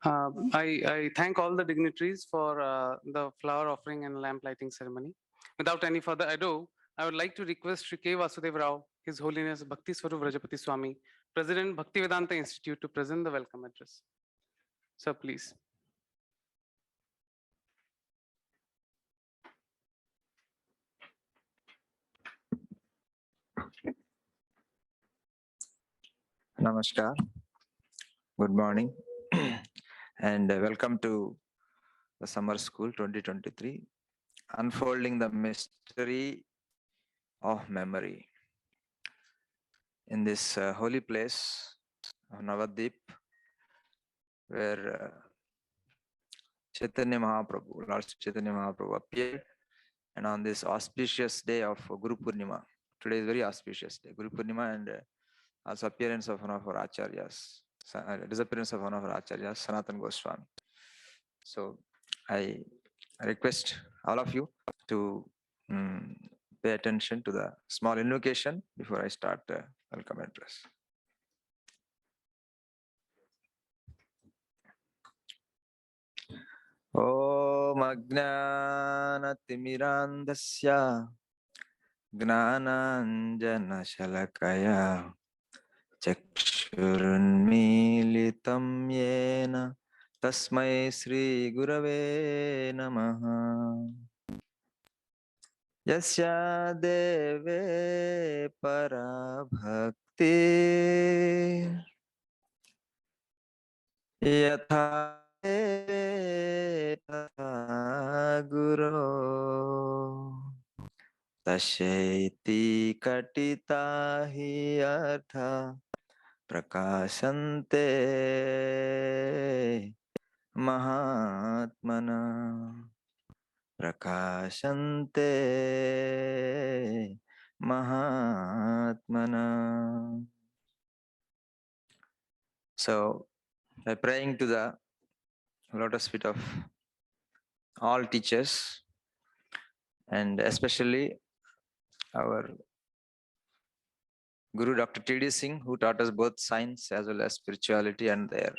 I thank all the dignitaries for the flower offering and lamp lighting ceremony. Without any further ado, I would like to request Sri K. Vasudev Rao, His Holiness Bhakti Swarup Rajapati Swami, President Bhaktivedanta Institute, to present the welcome address. Sir, please. Namaskar. Good morning and welcome to the summer school 2023, unfolding the mystery of memory. In this holy place of Navadvip, where Chaitanya Mahaprabhu, Lord Chaitanya Mahaprabhu appeared, and on this auspicious day of Guru Purnima, today is very auspicious day, Guru Purnima, and also appearance of one of our acharyas, disappearance of one of our acharyas, Sanatan Goswami. So I request all of you to pay attention to the small invocation before I start the welcome address. Om Ajnanatimirandasya Gnananjana Shalakaya Chakshurunmilitam Yena Tasmai Sri Gurave Namaha. Yasya Deve Parabhakti Yatha Guru Tashaiti Katita Hi Artha Prakashante Mahatmana. Prakashante Mahatmana. So, by praying to the lotus feet of all teachers, and especially our Guru Dr. T.D. Singh, who taught us both science as well as spirituality, and their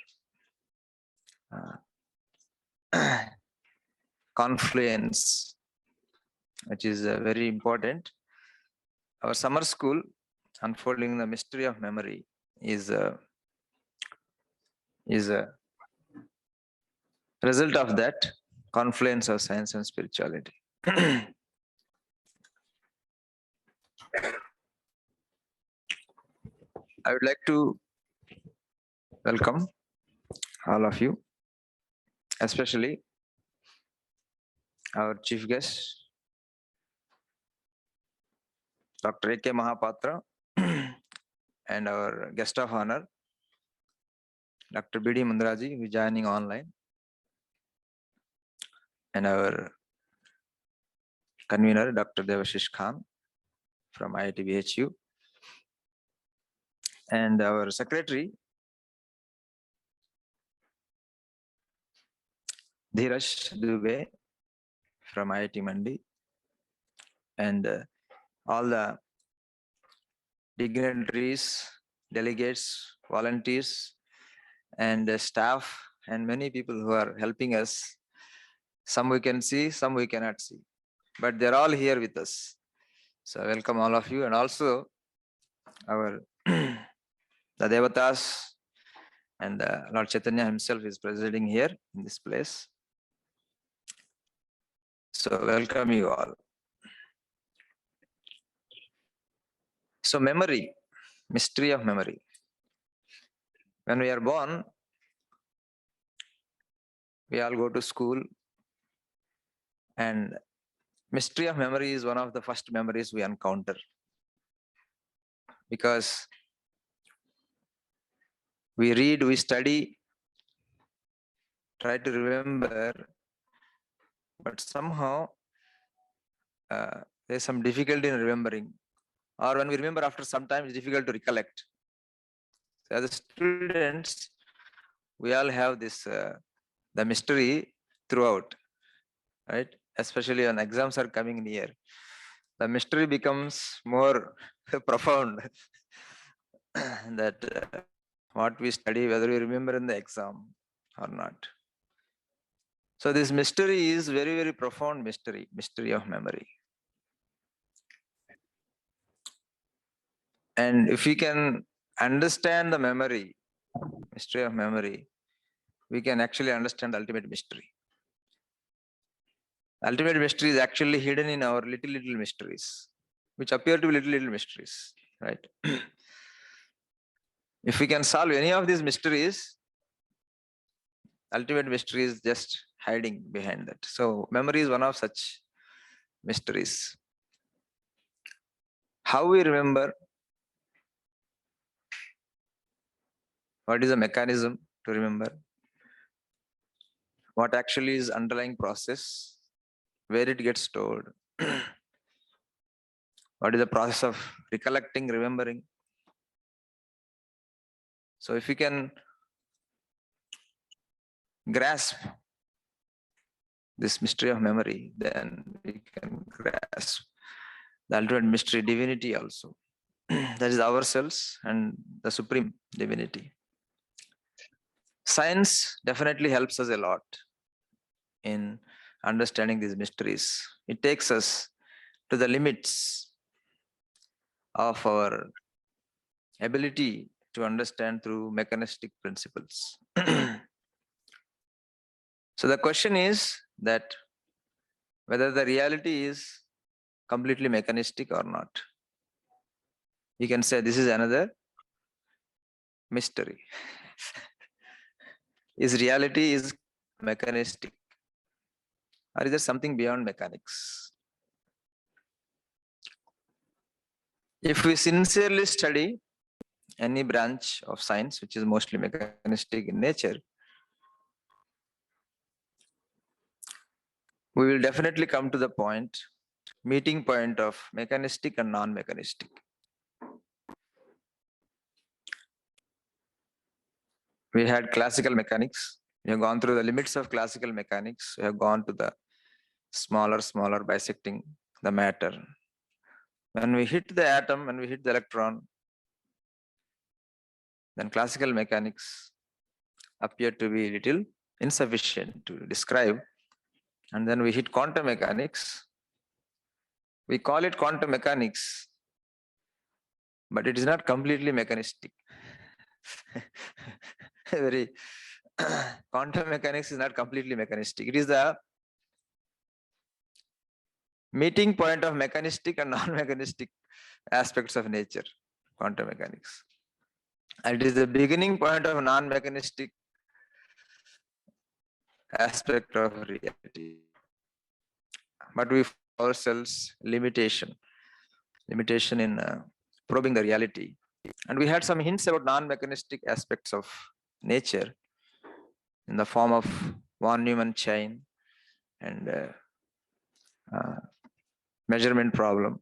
confluence, which is very important. Our summer school, Unfolding the Mystery of Memory, is a result of that confluence of science and spirituality. I would like to welcome all of you, especially our chief guest, Dr. A.K. Mahapatra, and our guest of honor, Dr. B.D. Mundraji, who is joining online, and our convener, Dr. Devashish Khan from IIT BHU, and our secretary, Dheeraj Dubey from IIT Mandi, and all the dignitaries, delegates, volunteers, and staff, and many people who are helping us. Some we can see, some we cannot see, but they're all here with us. So I welcome all of you, and also our the Devatas, and Lord Chaitanya himself is presiding here in this place. So welcome you all. So memory, mystery of memory. When we are born, we all go to school, and mystery of memory is one of the first memories we encounter, because we read, we study, try to remember, but somehow there's some difficulty in remembering, or when we remember after some time, it's difficult to recollect. So as students, we all have this the mystery throughout, right? Especially when exams are coming near, the mystery becomes more profound. That what we study, whether we remember in the exam, or not? So this mystery is very, very profound mystery of memory. And if we can understand the mystery of memory, we can actually understand the ultimate mystery. Ultimate mystery is actually hidden in our little mysteries, which appear to be little mysteries, right? If we can solve any of these mysteries, ultimate mystery is just hiding behind that. So memory is one of such mysteries. How we remember, what is the mechanism to remember, what actually is underlying process, where it gets stored, what is the process of recollecting, remembering. So if we can grasp this mystery of memory, then we can grasp the ultimate mystery, divinity also. That is ourselves and the supreme divinity. Science definitely helps us a lot in understanding these mysteries. It takes us to the limits of our ability to understand through mechanistic principles. So the question is that whether the reality is completely mechanistic or not. You can say this is another mystery. Is reality is mechanistic, or is there something beyond mechanics? If we sincerely study any branch of science which is mostly mechanistic in nature, we will definitely come to the meeting point of mechanistic and non-mechanistic. We had classical mechanics. We have gone through the limits of classical mechanics. We have gone to the smaller bisecting the matter. When we hit the atom, when we hit the electron, then classical mechanics appear to be a little insufficient to describe. And then we hit quantum mechanics. We call it quantum mechanics, but it is not completely mechanistic. Very quantum mechanics is not completely mechanistic. It is the meeting point of mechanistic and non-mechanistic aspects of nature, quantum mechanics. And it is the beginning point of non-mechanistic aspect of reality. But we find ourselves limitation in probing the reality. And we had some hints about non-mechanistic aspects of nature in the form of von Neumann chain and measurement problem.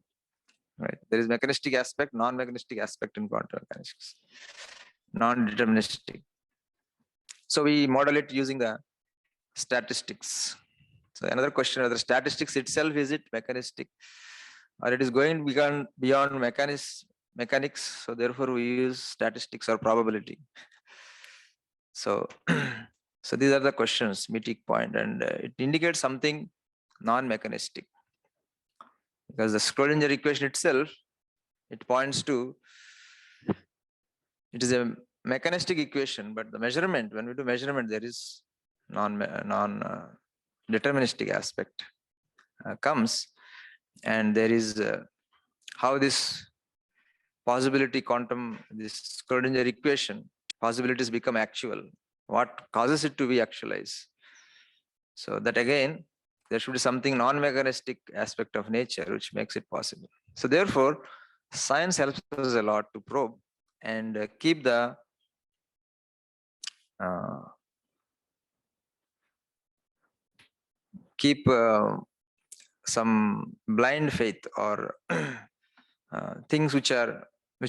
Right? There is mechanistic aspect, non-mechanistic aspect in quantum mechanics, non-deterministic. So we model it using the statistics. So another question, whether statistics itself, is it mechanistic, or it is going beyond mechanics. So therefore we use statistics or probability. So, so these are the questions, meeting point, and it indicates something non-mechanistic. Because the Schrodinger equation itself, it points to, it is a mechanistic equation, but the measurement, when we do measurement, there is non-deterministic aspect comes, and there is how this possibility quantum, this Schrodinger equation, possibilities become actual. What causes it to be actualized? So that again, there should be something non-mechanistic aspect of nature which makes it possible. So therefore, science helps us a lot to probe and keep the some blind faith or things which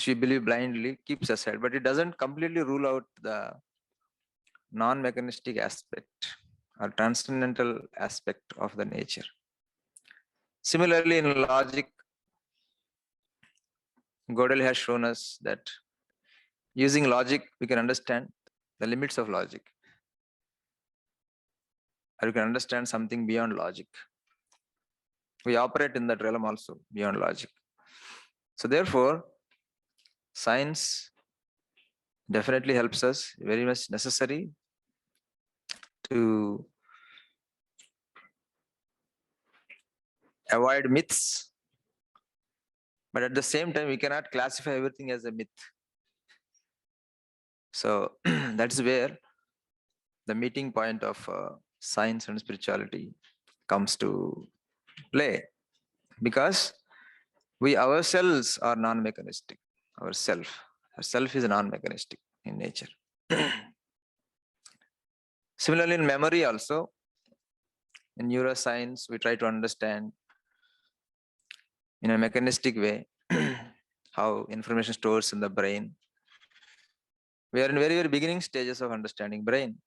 we believe blindly keeps aside, but it doesn't completely rule out the non-mechanistic aspect or transcendental aspect of the nature. Similarly, in logic, Gödel has shown us that using logic, we can understand the limits of logic. or you can understand something beyond logic. We operate in that realm also, beyond logic. So therefore, science definitely helps us, very much necessary to avoid myths. But at the same time, we cannot classify everything as a myth. So that's where the meeting point of science and spirituality comes to play, because we ourselves are non-mechanistic. Our self is non-mechanistic in nature. Similarly, in memory also, in neuroscience, we try to understand in a mechanistic way how information stores in the brain. We are in very, very beginning stages of understanding brain.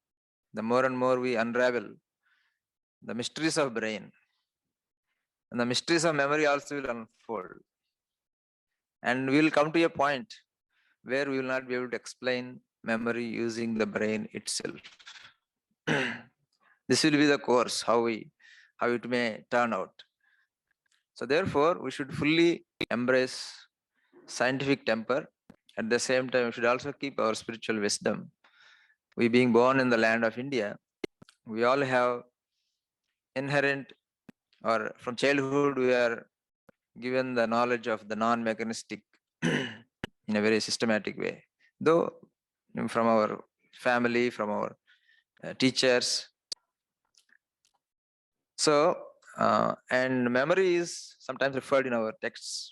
The more and more we unravel the mysteries of brain, and the mysteries of memory also will unfold. And we will come to a point where we will not be able to explain memory using the brain itself. This will be the course, how it may turn out. So therefore, we should fully embrace scientific temper. At the same time, we should also keep our spiritual wisdom. We being born in the land of India, we all have inherent, or from childhood, we are given the knowledge of the non-mechanistic in a very systematic way. Though from our family, from our teachers. So, and memory is sometimes referred in our texts,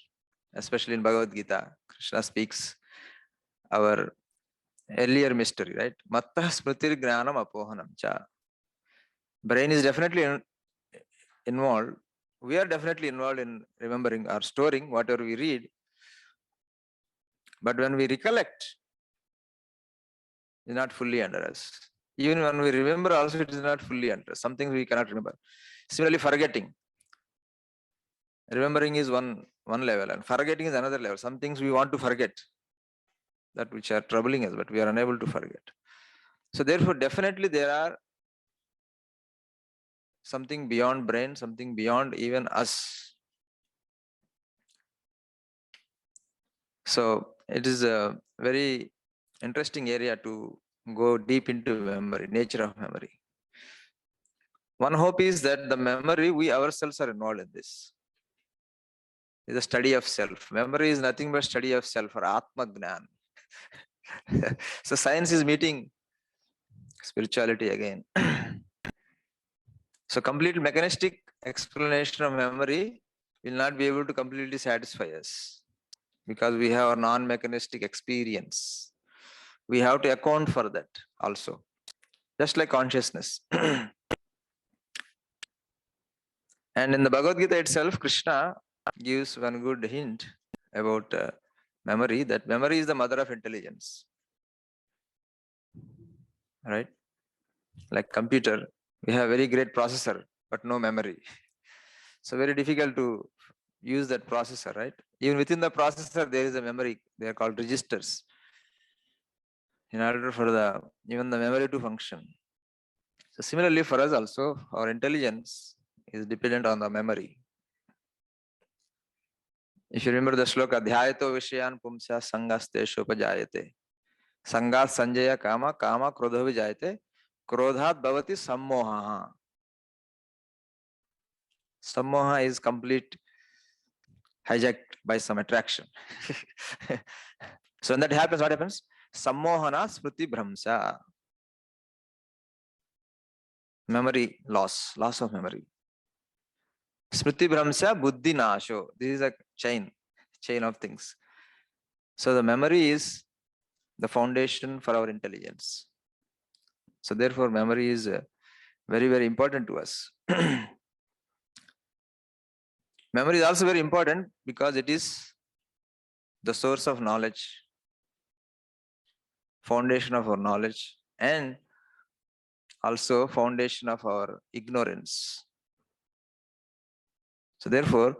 especially in Bhagavad Gita. Krishna speaks our earlier mystery, right? Matta smritir jnanam apohanam cha. Brain is definitely involved. We are definitely involved in remembering or storing whatever we read. But when we recollect, it's not fully under us. Even when we remember also, it is not fully under us. Some things we cannot remember. Similarly, forgetting. Remembering is one level and forgetting is another level. Some things we want to forget, that which are troubling us, but we are unable to forget. So therefore, definitely there are something beyond brain, something beyond even us. So it is a very interesting area to go deep into memory, nature of memory. One hope is that the memory, we ourselves are involved in this. Is a study of self. Memory is nothing but study of self, or Atma Gnan. So science is meeting spirituality again. So complete mechanistic explanation of memory will not be able to completely satisfy us, because we have a non-mechanistic experience. We have to account for that also, just like consciousness. And in the Bhagavad Gita itself, Krishna gives one good hint about memory, that memory is the mother of intelligence. Right? Like computer, we have very great processor, but no memory. So very difficult to use that processor, right? Even within the processor, there is a memory. They are called registers. In order for even the memory to function. So similarly for us also, our intelligence is dependent on the memory. If you remember the shloka, Dhyayato Vishayan Pumsya Sangaste Shopajayate. Sangat Sanjaya Kama, Kama Krodha Vijayate, Krodhat Bhavati Sammoha. Sammoha is complete hijacked by some attraction. So when that happens, what happens? Sammohana Smriti Bhramsa. Memory loss of memory. Smriti Bhramsa Buddhi Nasho. This is a chain of things. So the memory is the foundation for our intelligence. So therefore, memory is very, very important to us. Memory is also very important because it is the source of knowledge, foundation of our knowledge, and also foundation of our ignorance. So therefore,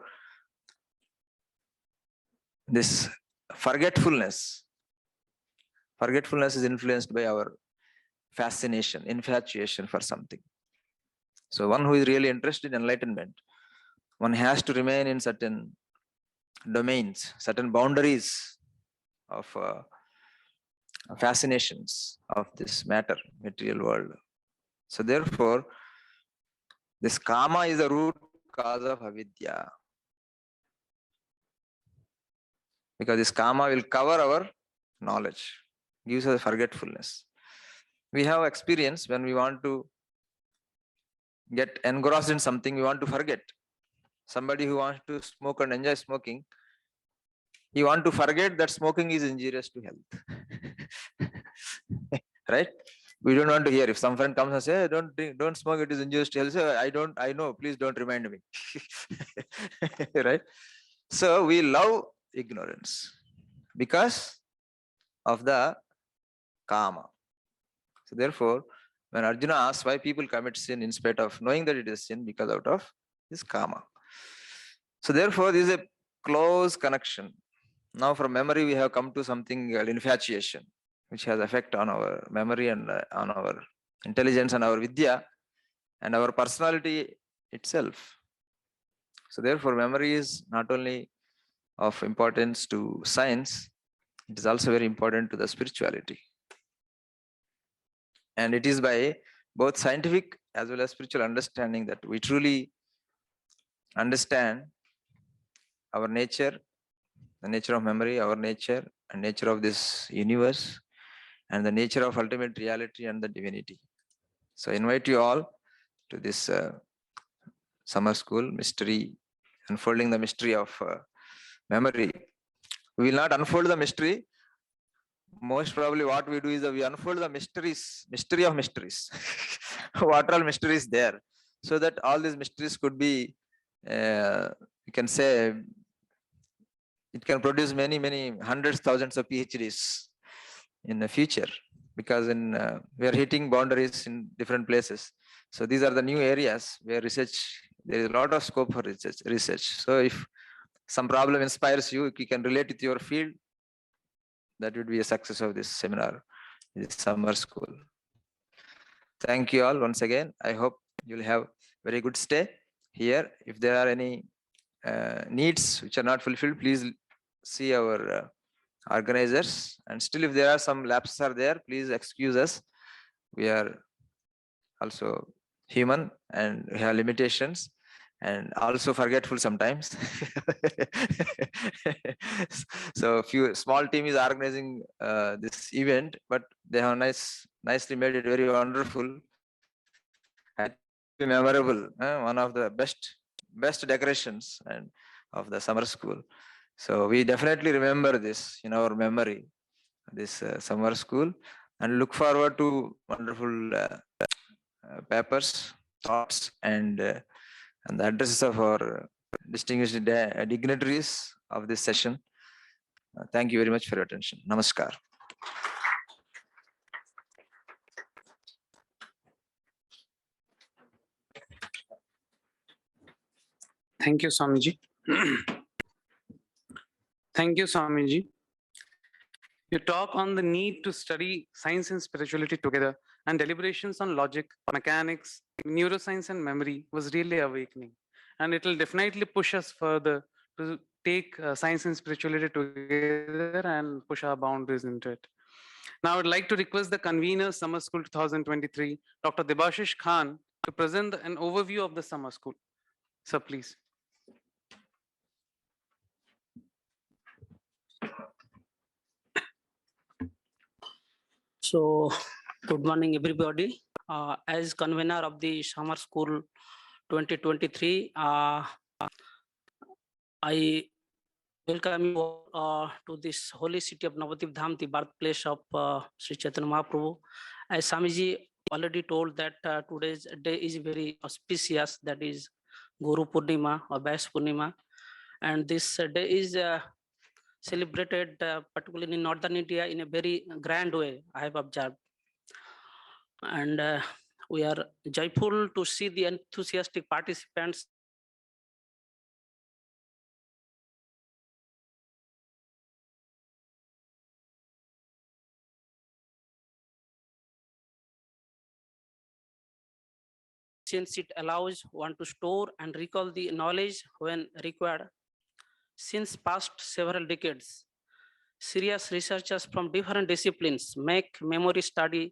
this forgetfulness is influenced by our fascination, infatuation for something. So one who is really interested in enlightenment, one has to remain in certain domains, certain boundaries of fascinations of this matter, material world. So therefore, this kama is the root cause of avidya. Because this kama will cover our knowledge, gives us forgetfulness. We have experience when we want to get engrossed in something, we want to forget. Somebody who wants to smoke and enjoy smoking, he want to forget that smoking is injurious to health. Right? We don't want to hear. If some friend comes and says, hey, don't drink, don't smoke, it is injurious to health. Say, I know, please don't remind me. Right? So we love ignorance because of the kama. So therefore, when Arjuna asks why people commit sin in spite of knowing that it is sin, because out of this kama. So therefore, this is a close connection. Now from memory, we have come to something called infatuation, which has effect on our memory and on our intelligence and our vidya and our personality itself. So therefore, memory is not only of importance to science, it is also very important to the spirituality. And it is by both scientific as well as spiritual understanding that we truly understand our nature, the nature of memory, our nature, and nature of this universe, and the nature of ultimate reality and the divinity. So I invite you all to this summer school mystery, unfolding the mystery of memory. We will not unfold the mystery. Most probably what we do is that we unfold the mystery of mysteries. What are all mysteries there? So that all these mysteries could be, you can say, it can produce many hundreds, thousands of PhDs in the future, because we are hitting boundaries in different places. So these are the new areas where there is a lot of scope for research. So if some problem inspires you, you can relate with your field, that would be a success of this seminar, this summer school. Thank you all once again. I hope you'll have very good stay here. If there are any needs which are not fulfilled, please see our organizers. And still, if there are some lapses are there, please excuse us. We are also human and we have limitations and also forgetful sometimes. So few small team is organizing this event, but they have nicely made it very wonderful. I think it will be memorable. One of the best decorations and of the summer school. So we definitely remember this in our memory, this summer school, and look forward to wonderful papers, thoughts, and the addresses of our distinguished dignitaries of this session. Thank you very much for your attention. Namaskar. Thank you, Swamiji. Thank you, Swamiji. Your talk on the need to study science and spirituality together and deliberations on logic, mechanics, neuroscience, and memory was really awakening. And it will definitely push us further to take science and spirituality together and push our boundaries into it. Now, I would like to request the convener, Summer School 2023, Dr. Debashish Khan, to present an overview of the summer school. Sir, please. So, good morning, everybody. As convener of the Summer School 2023, I welcome you to this holy city of Navadip Dham, the birthplace of Sri Chaitanya Mahaprabhu. As Swamiji already told that today's day is very auspicious, that is Guru Purnima or Vyas Purnima. And this day is celebrated particularly in northern India in a very grand way, I have observed. And we are joyful to see the enthusiastic participants since it allows one to store and recall the knowledge when required. Since past several decades, serious researchers from different disciplines make memory study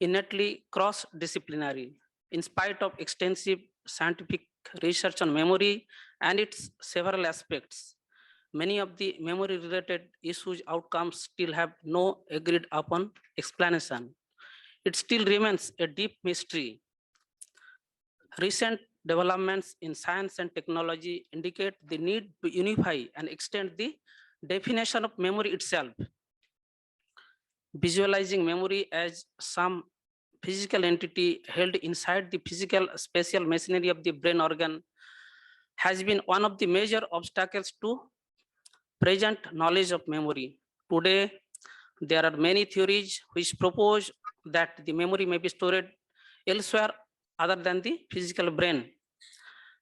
innately cross-disciplinary. In spite of extensive scientific research on memory and its several aspects, many of the memory-related issues outcomes still have no agreed upon explanation. It still remains a deep mystery. Recent developments in science and technology indicate the need to unify and extend the definition of memory itself. Visualizing memory as some physical entity held inside the physical spatial machinery of the brain organ has been one of the major obstacles to present knowledge of memory. Today, there are many theories which propose that the memory may be stored elsewhere other than the physical brain.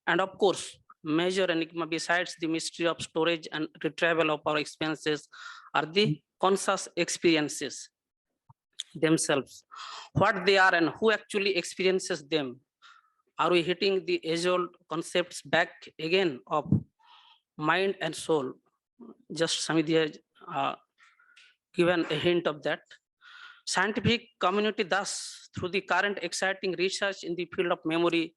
And of course, major enigma besides the mystery of storage and retrieval of our experiences are the conscious experiences themselves. What they are and who actually experiences them. Are we hitting the age-old concepts back again of mind and soul? Just Samidhi has given a hint of that. Scientific community thus, through the current exciting research in the field of memory,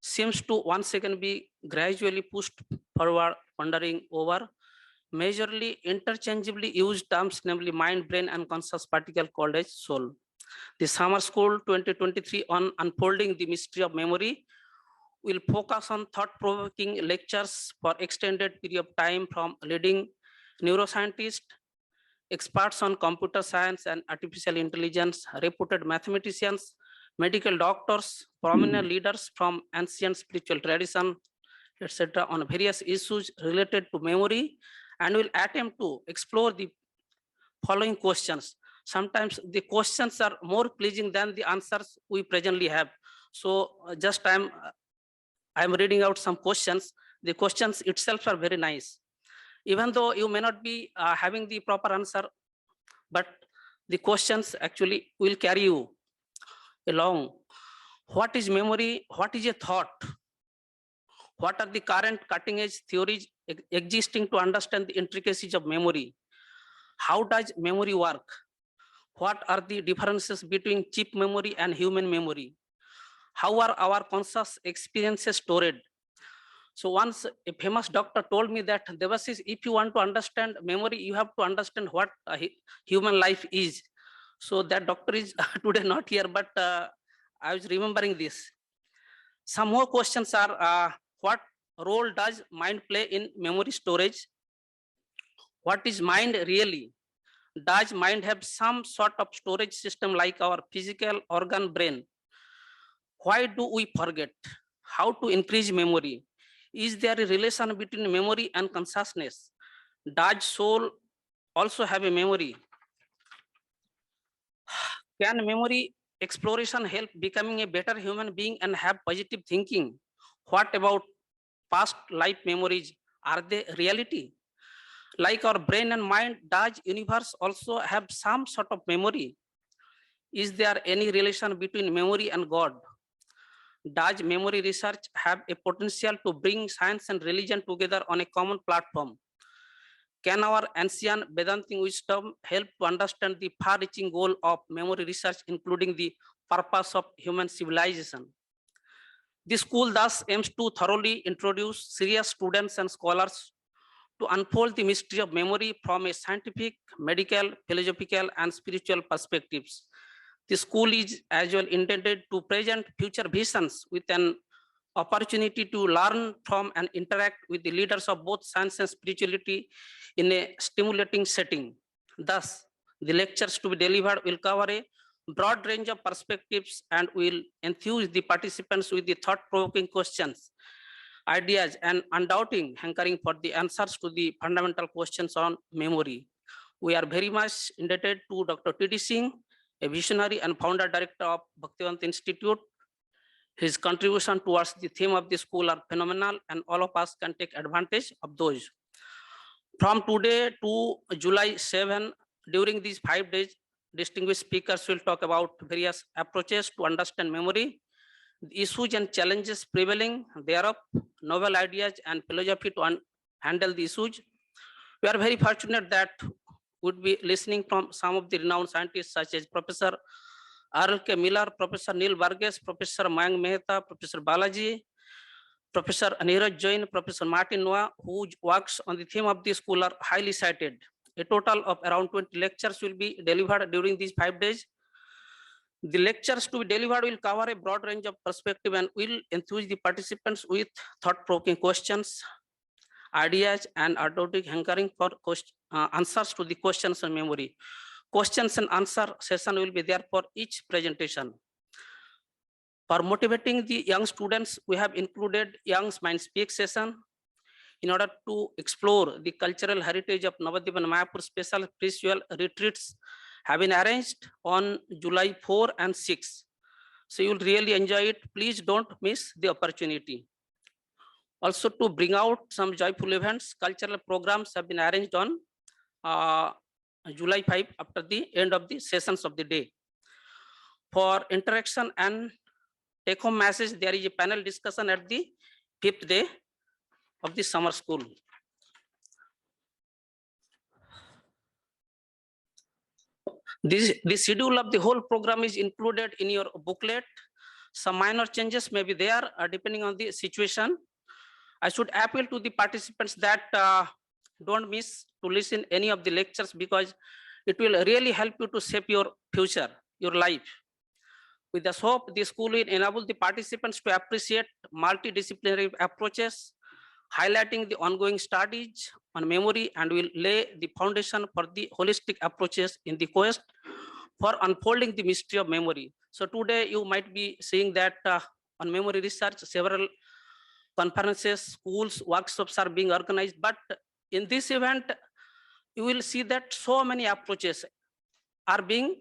seems to once again be gradually pushed forward, pondering over majorly interchangeably used terms, namely mind, brain, and conscious particle called as soul. The Summer School 2023 on Unfolding the Mystery of Memory will focus on thought-provoking lectures for extended period of time from leading neuroscientists, experts on computer science and artificial intelligence, reputed mathematicians, medical doctors, prominent leaders from ancient spiritual tradition, etc., on various issues related to memory, and will attempt to explore the following questions. Sometimes the questions are more pleasing than the answers we presently have. So just I'm reading out some questions. The questions itself are very nice. Even though you may not be having the proper answer, but the questions actually will carry you along. What is memory? What is a thought? What are the current cutting edge theories existing to understand the intricacies of memory? How does memory work? What are the differences between chip memory and human memory? How are our conscious experiences stored? So once a famous doctor told me that Devasis, if you want to understand memory, you have to understand what human life is. So that doctor is today not here, but I was remembering this. Some more questions are, what role does mind play in memory storage? What is mind really? Does mind have some sort of storage system like our physical organ brain? Why do we forget? How to increase memory? Is there a relation between memory and consciousness? Does soul also have a memory? Can memory exploration help becoming a better human being and have positive thinking? What about past life memories? Are they reality? Like our brain and mind, does universe also have some sort of memory? Is there any relation between memory and God? Does memory research have a potential to bring science and religion together on a common platform? Can our ancient Vedantic wisdom help to understand the far-reaching goal of memory research, including the purpose of human civilization? The school thus aims to thoroughly introduce serious students and scholars to unfold the mystery of memory from a scientific, medical, philosophical, and spiritual perspectives. The school is as well intended to present future visions with an opportunity to learn from and interact with the leaders of both science and spirituality in a stimulating setting. Thus, the lectures to be delivered will cover a broad range of perspectives and will enthuse the participants with the thought-provoking questions, ideas, and undoubting hankering for the answers to the fundamental questions on memory. We are very much indebted to Dr. T.D. Singh, a visionary and founder director of Bhaktivedanta Institute. His contribution towards the theme of the school are phenomenal, and all of us can take advantage of those. From today to July 7, during these 5 days, distinguished speakers will talk about various approaches to understand memory, the issues and challenges prevailing thereof, novel ideas and philosophy to handle the issues. We are very fortunate that would be listening from some of the renowned scientists such as Professor R.L.K. Miller, Professor Neil Varghese, Professor Mayank Mehta, Professor Balaji, Professor Neeraj Jain, Professor Martin Noah, whose works on the theme of the school are highly cited. A total of around 20 lectures will be delivered during these 5 days. The lectures to be delivered will cover a broad range of perspective and will enthuse the participants with thought-provoking questions, ideas, and artistic hankering for answers to the questions on memory. Questions and answer session will be there for each presentation. For motivating the young students, we have included Young Mind Speak session in order to explore the cultural heritage of Navadvip and Mayapur. Special spiritual retreats have been arranged on July 4 and 6. So you'll really enjoy it. Please don't miss the opportunity. Also, to bring out some joyful events, cultural programs have been arranged on July 5 after the end of the sessions of the day. For interaction and take-home message, there is a panel discussion at the 5th day of the summer school. The schedule of the whole program is included in your booklet. Some minor changes may be there depending on the situation. I should appeal to the participants that don't miss to listen any of the lectures because it will really help you to shape your future, your life. With this hope, the school will enable the participants to appreciate multidisciplinary approaches, highlighting the ongoing studies on memory, and will lay the foundation for the holistic approaches in the quest for unfolding the mystery of memory. So today you might be seeing that on memory research, several conferences, schools, workshops are being organized, but in this event, you will see that so many approaches are being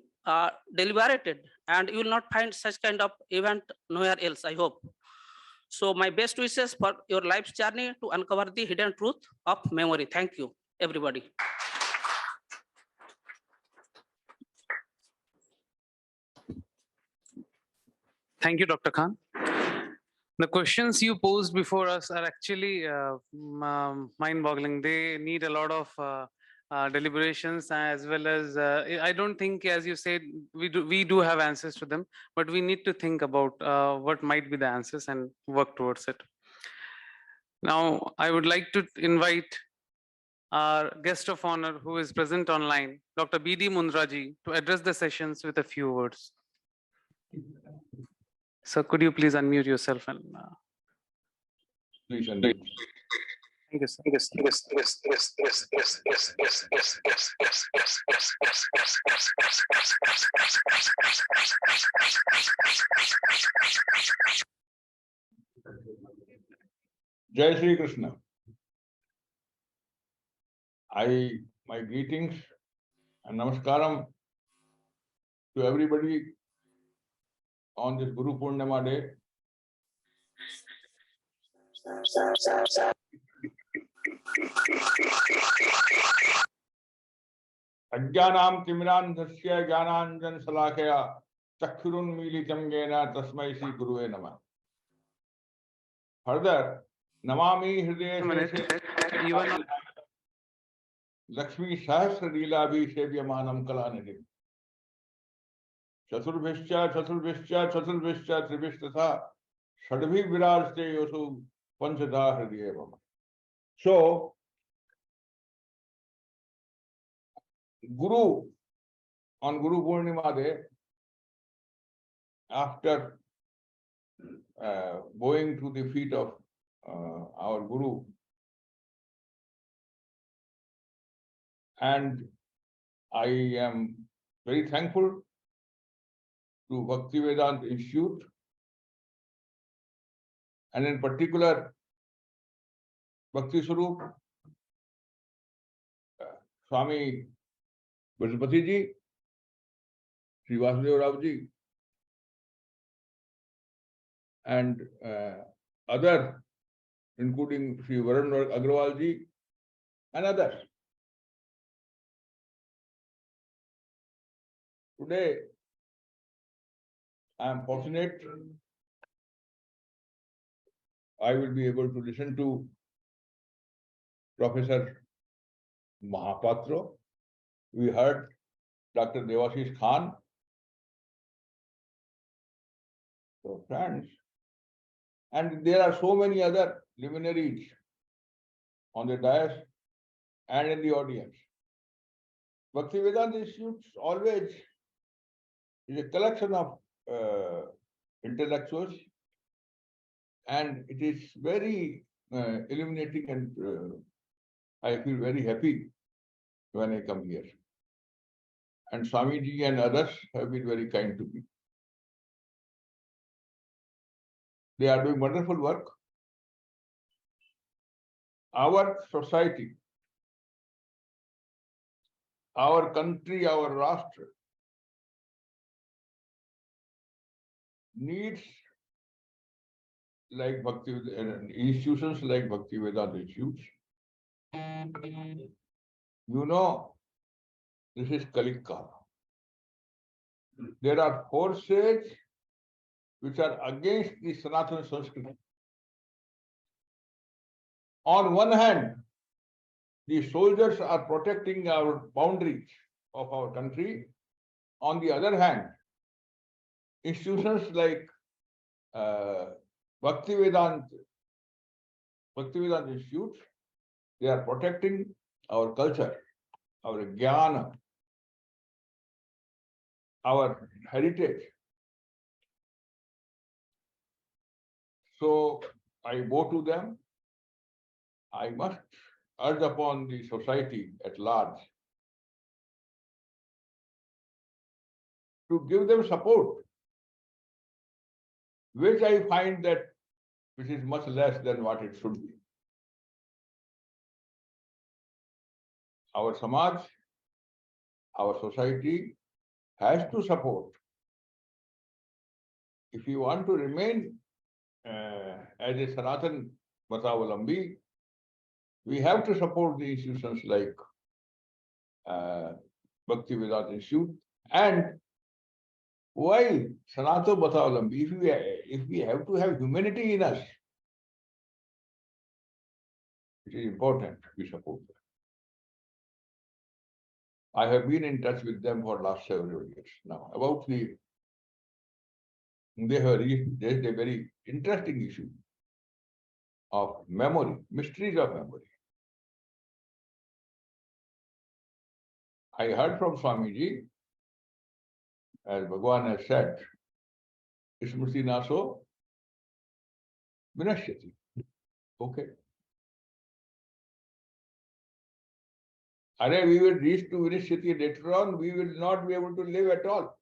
deliberated, and you will not find such kind of event nowhere else, I hope. So my best wishes for your life's journey to uncover the hidden truth of memory. Thank you, everybody. Thank you, Dr. Khan. The questions you posed before us are actually mind-boggling. They need a lot of deliberations, as well as I don't think, as you said, we do have answers to them, but we need to think about what might be the answers and work towards it. Now, I would like to invite our guest of honor, who is present online, Dr. B.D. Mundraji, to address the sessions with a few words. So could you please unmute yourself and Please unmute. thank you, sir. Jai Shri Krishna. My greetings and namaskaram to everybody on this Guru Purnima day. Ajjanam Timrandhasya Jnananjan Salakaya Chakshurunmilitam Jena Tasmai Shri Gurue Namah. Further, Namami Hridaya You are not. Lakshmi Sahasra Leela Abhisevyamanam Kalanidhi. Chaturbhishcha Tribhishtha Shadbhi Virajte Yosu Panchadha Hridaya. So, Guru, on Guru Purnima Day, after bowing to the feet of our Guru, and I am very thankful to Bhaktivedanta Institute, and in particular Bhakti Swarup, Swami Brajapati ji, Sri Vasudeva Rao ji, and other, including Sri Varun Agrawal ji and others. Today, I am fortunate I will be able to listen to Professor Mahapatra. We heard Dr. Devashish Khan. So friends, and there are so many other luminaries on the dais and in the audience. Bhaktivedanta Institute always is a collection of intellectuals, and it is very illuminating, and I feel very happy when I come here. And Swamiji and others have been very kind to me. They are doing wonderful work. Our society, our country, our Rashtra needs like Bhakti institutions like Bhaktivedanta institutes. You know, this is Kalika. There are forces which are against the Sanatana Sanskrit. On one hand, the soldiers are protecting our boundaries of our country. On the other hand, institutions like Bhaktivedanta Institute, they are protecting our culture, our jnana, our heritage. So I bow to them. I must urge upon the society at large to give them support, which I find that which is much less than what it should be. Our Samaj, our society has to support. If you want to remain as a Sanatan Matavalambi, we have to support the institutions like Bhaktivedanta Institute. And why Sanatan Matavalambi? If we have to have humanity in us, it is important we support them. I have been in touch with them for last several years now. About they have raised a very interesting issue of memory, mysteries of memory. I heard from Swamiji, as Bhagavan has said, Smriti Naso Vinashyati. Okay. We will reach to Vinashyati later on, we will not be able to live at all.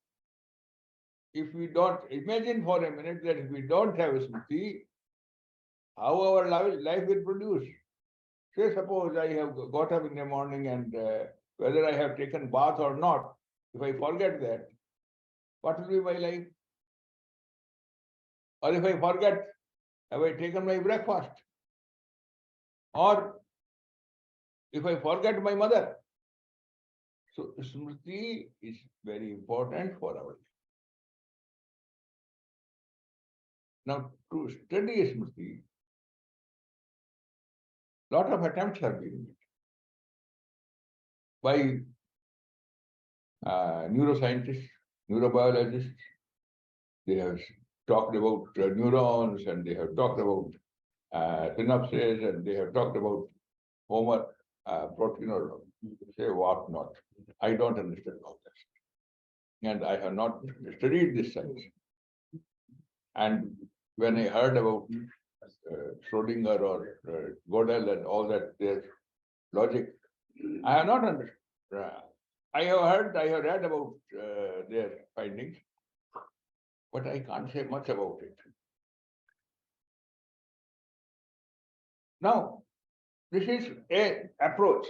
If we don't, imagine for a minute that if we don't have Smriti, how our life will produce. Say, suppose I have got up in the morning and whether I have taken bath or not, if I forget that, what will be my life? Or if I forget, have I taken my breakfast? Or if I forget my mother? So Smriti is very important for our life. Now, to study Smriti, lot of attempts have been made by neuroscientists, neurobiologists. They have talked about neurons, and they have talked about synapses, and they have talked about homer protein, or say what not. I don't understand all that. And I have not studied this science. And when I heard about Schrodinger or Gödel and all that, their logic, I have not understood. I have read about their findings, but I can't say much about it. Now, this is an approach.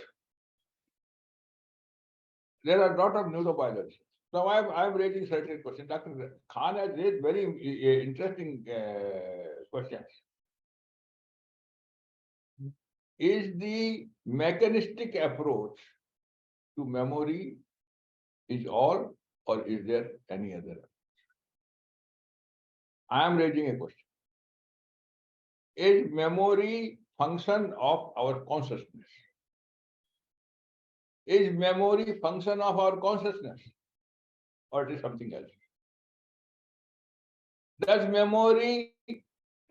There are a lot of neurobiologists. Now, I'm raising certain questions. Dr. Khan has raised very interesting questions. Is the mechanistic approach to memory is all, or is there any other? I am raising a question. is memory function of our consciousness? Is memory function of our consciousness, or it is something else? Does memory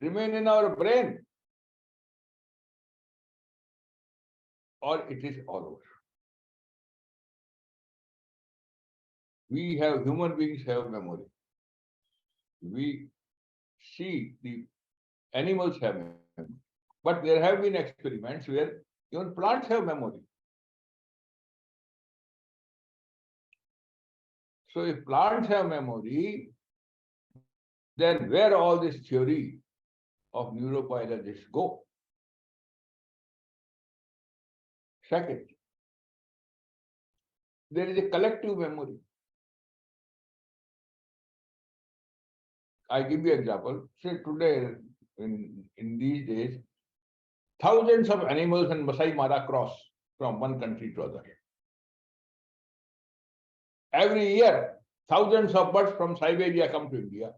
remain in our brain, or it is all over? Human beings have memory. We see the animals have memory. But there have been experiments where even plants have memory. So if plants have memory, then where all this theory of neurobiologists go? Second, there is a collective memory. I give you an example. Say today, in these days, thousands of animals and Masai Mara cross from one country to other. Every year, thousands of birds from Siberia come to India.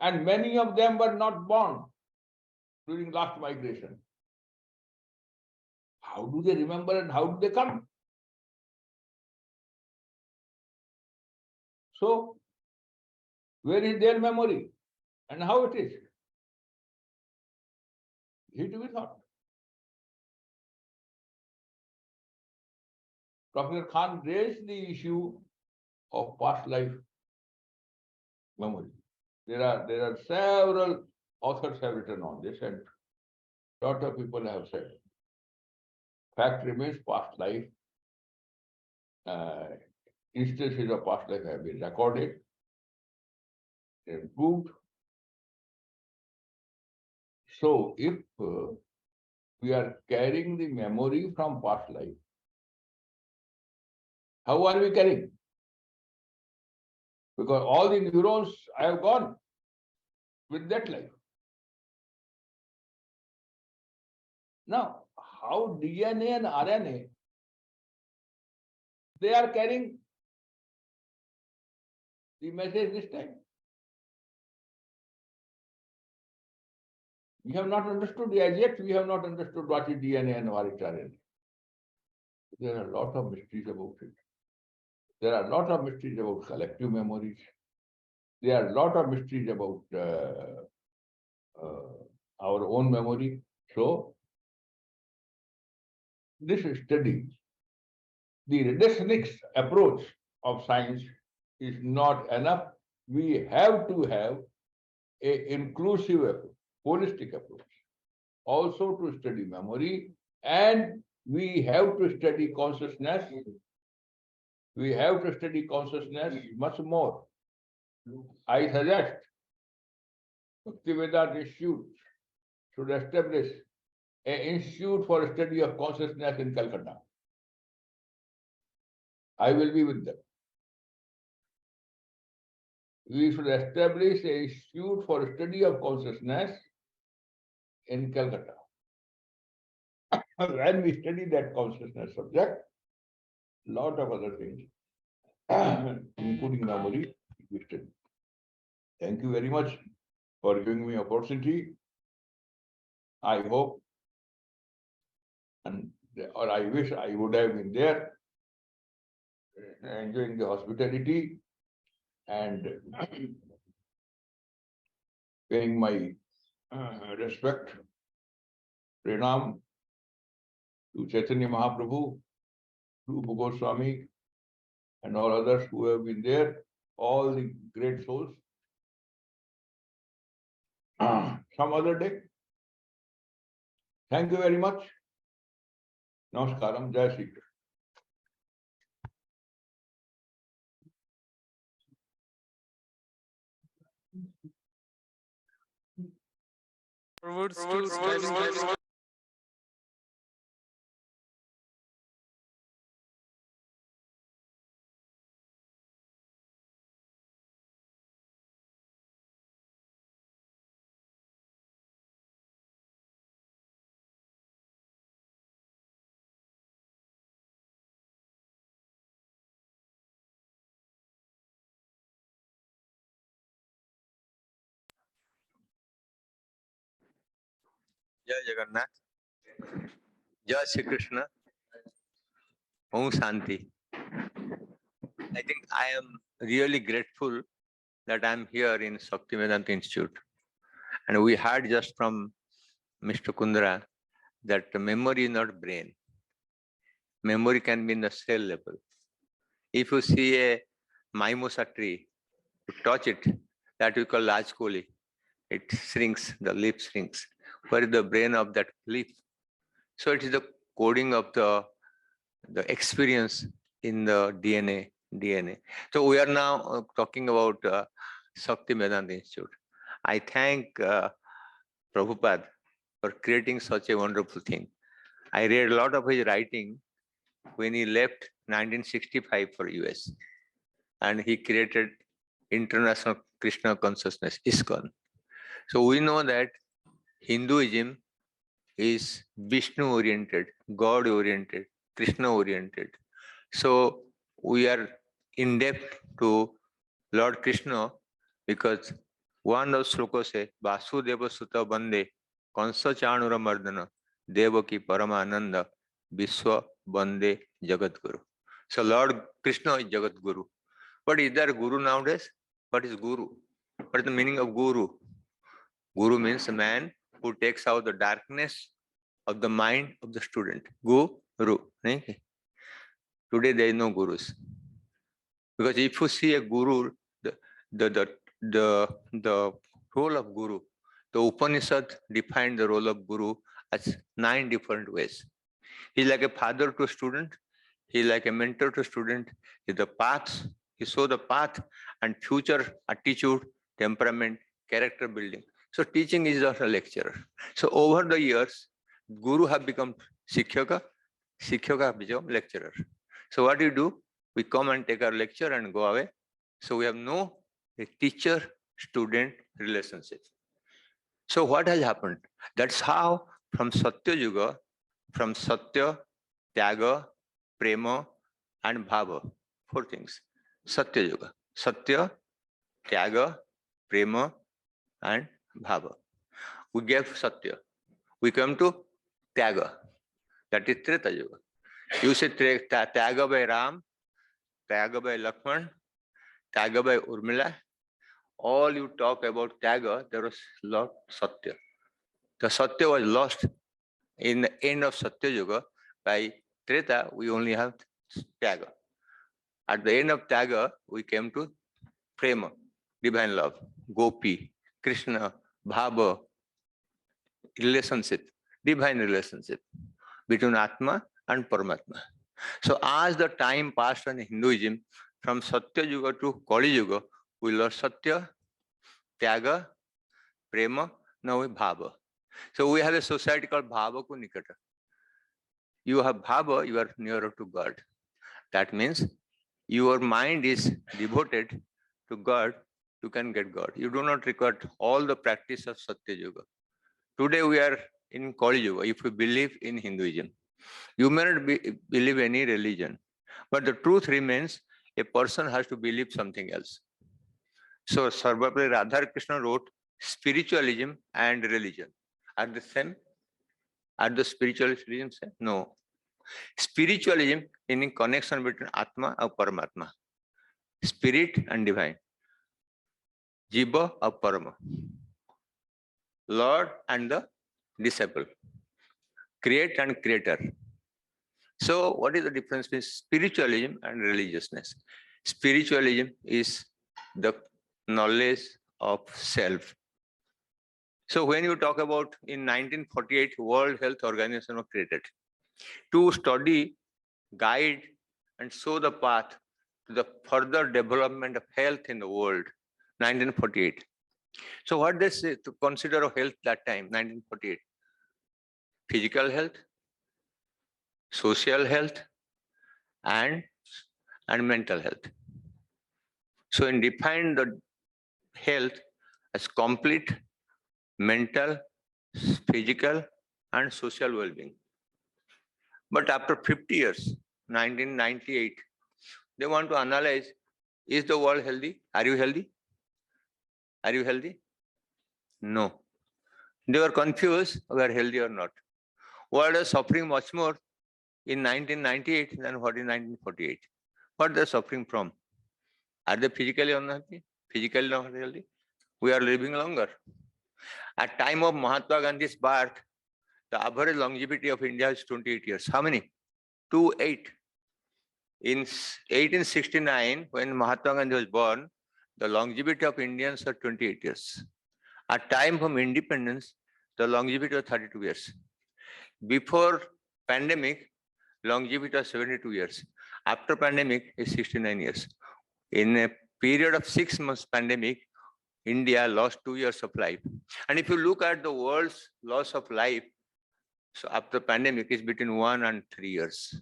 And many of them were not born during last migration. How do they remember and how do they come? So, where is their memory and how it is? It to be thought. Professor Khan raised the issue of past life memory. There are several authors have written on this, and a lot of people have said. Fact remains, past life instances of past life have been recorded, improved. So if we are carrying the memory from past life, how are we carrying? Because all the neurons have gone with that life. Now, how DNA and RNA, they are carrying the message this time? We have not understood as yet, we have not understood what is DNA and what is RNA. There are a lot of mysteries about it. There are a lot of mysteries about collective memories. There are a lot of mysteries about our own memory. So, this study, the reductionist approach of science is not enough. We have to have an inclusive approach, holistic approach, also to study memory, and we have to study consciousness. We have to study consciousness much more. I suggest Bhaktivedanta Institute should establish an institute for study of consciousness in Kolkata. I will be with them. We should establish an institute for study of consciousness in Calcutta. When we study that consciousness subject, a lot of other things, including memory, we study. Thank you very much for giving me opportunity. I hope or I wish I would have been there, enjoying the hospitality and paying my respect, pranam to Chaitanya Mahaprabhu, Rupa Goswami, and all others who have been there, all the great souls. Some other day. Thank you very much. Namaskaram. Jai Shri Krishna. Forwards to driving Jai Jagannath, Jai Shri Krishna, Om Shanti. I think I am really grateful that I am here in Bhaktivedanta Institute. And we heard just from Mr. Kundra that memory is not brain. Memory can be in the cell level. If you see a mimosa tree, you touch it, that we call large coli. It shrinks, the leaf shrinks. Where is the brain of that leaf? So it is the coding of the experience in the DNA. So we are now talking about Bhaktivedanta Institute. I thank Prabhupada for creating such a wonderful thing. I read a lot of his writing when he left 1965 for US, and he created International Krishna Consciousness, ISKCON. So we know that Hinduism is Vishnu oriented, God oriented, Krishna oriented. So we are indebted to Lord Krishna because one of sloka says, Vasudeva Sutta Bande, Kansa Chanura Mardana, Devaki Paramananda, Vishwa Bande Jagat Guru. So Lord Krishna is Jagat Guru. But is there a Guru nowadays? What is Guru? What is the meaning of Guru? Guru means a man who takes out the darkness of the mind of the student. Guru. Okay. Today there is no gurus. Because if you see a guru, the role of guru, the Upanishad defined the role of guru as 9 different ways. He's like a father to a student, he's like a mentor to a student, he's the path, he shows the path and future attitude, temperament, character building. So teaching is not a lecturer. So over the years, guru have become Shikhyaka, Shikhyaka have become lecturer. So what do? We come and take our lecture and go away. So we have no teacher-student relationship. So what has happened? That's how from Satya Yuga, from Satya, Tyaga, Prema, and Bhava, 4 things. Satya Yuga, Satya, Tyaga, Prema, and Bhava. We gave Satya. We come to Tyaga. That is Treta Yuga. You say Tyaga by Ram, Tyaga by Lakshman, Tyaga by Urmila. All you talk about Tyaga, there was lot Satya. The Satya was lost in the end of Satya Yuga. By Treta, we only have Tyaga. At the end of Tyaga, we came to Prema, divine love, Gopi, Krishna, Bhava, relationship, divine relationship between Atma and Paramatma. So as the time passed in Hinduism, from Satya Yuga to Kali Yuga, we lost Satya, Tyaga, Prema, now we Bhava. So we have a society called Bhava Ko Nikata. You have Bhava, you are nearer to God. That means your mind is devoted to God, you can get God. You do not require all the practice of Satya Yuga. Today we are in Kali Yuga, if you believe in Hinduism. You may not believe any religion, but the truth remains a person has to believe something else. So Sarvapalli Radhakrishna wrote, spiritualism and religion are the same? Are the spiritualist religion same? No. Spiritualism in connection between Atma and Paramatma, spirit and divine, Jiva or Parama, Lord and the disciple, create and creator. So what is the difference between spiritualism and religiousness? Spiritualism is the knowledge of self. So when you talk about in 1948, World Health Organization was created to study, guide, and show the path to the further development of health in the world, 1948. So what they say to consider of health that time, 1948? Physical health, social health, and mental health. So in define the health as complete mental, physical, and social well-being. But after 50 years, 1998, they want to analyze, is the world healthy? Are you healthy? Are you healthy? No. They were confused, we are healthy or not. World is suffering much more in 1998 than what in 1948. What they're suffering from? Are they physically unhappy? Physically not healthy? We are living longer. At time of Mahatma Gandhi's birth, the average longevity of India is 28 years. How many? 28. In 1869, when Mahatma Gandhi was born, the longevity of Indians are 28 years. At time from independence, the longevity was 32 years. Before pandemic, longevity was 72 years. After pandemic is 69 years. In a period of 6 months pandemic, India lost 2 years of life. And if you look at the world's loss of life, so after pandemic is between 1 and 3 years.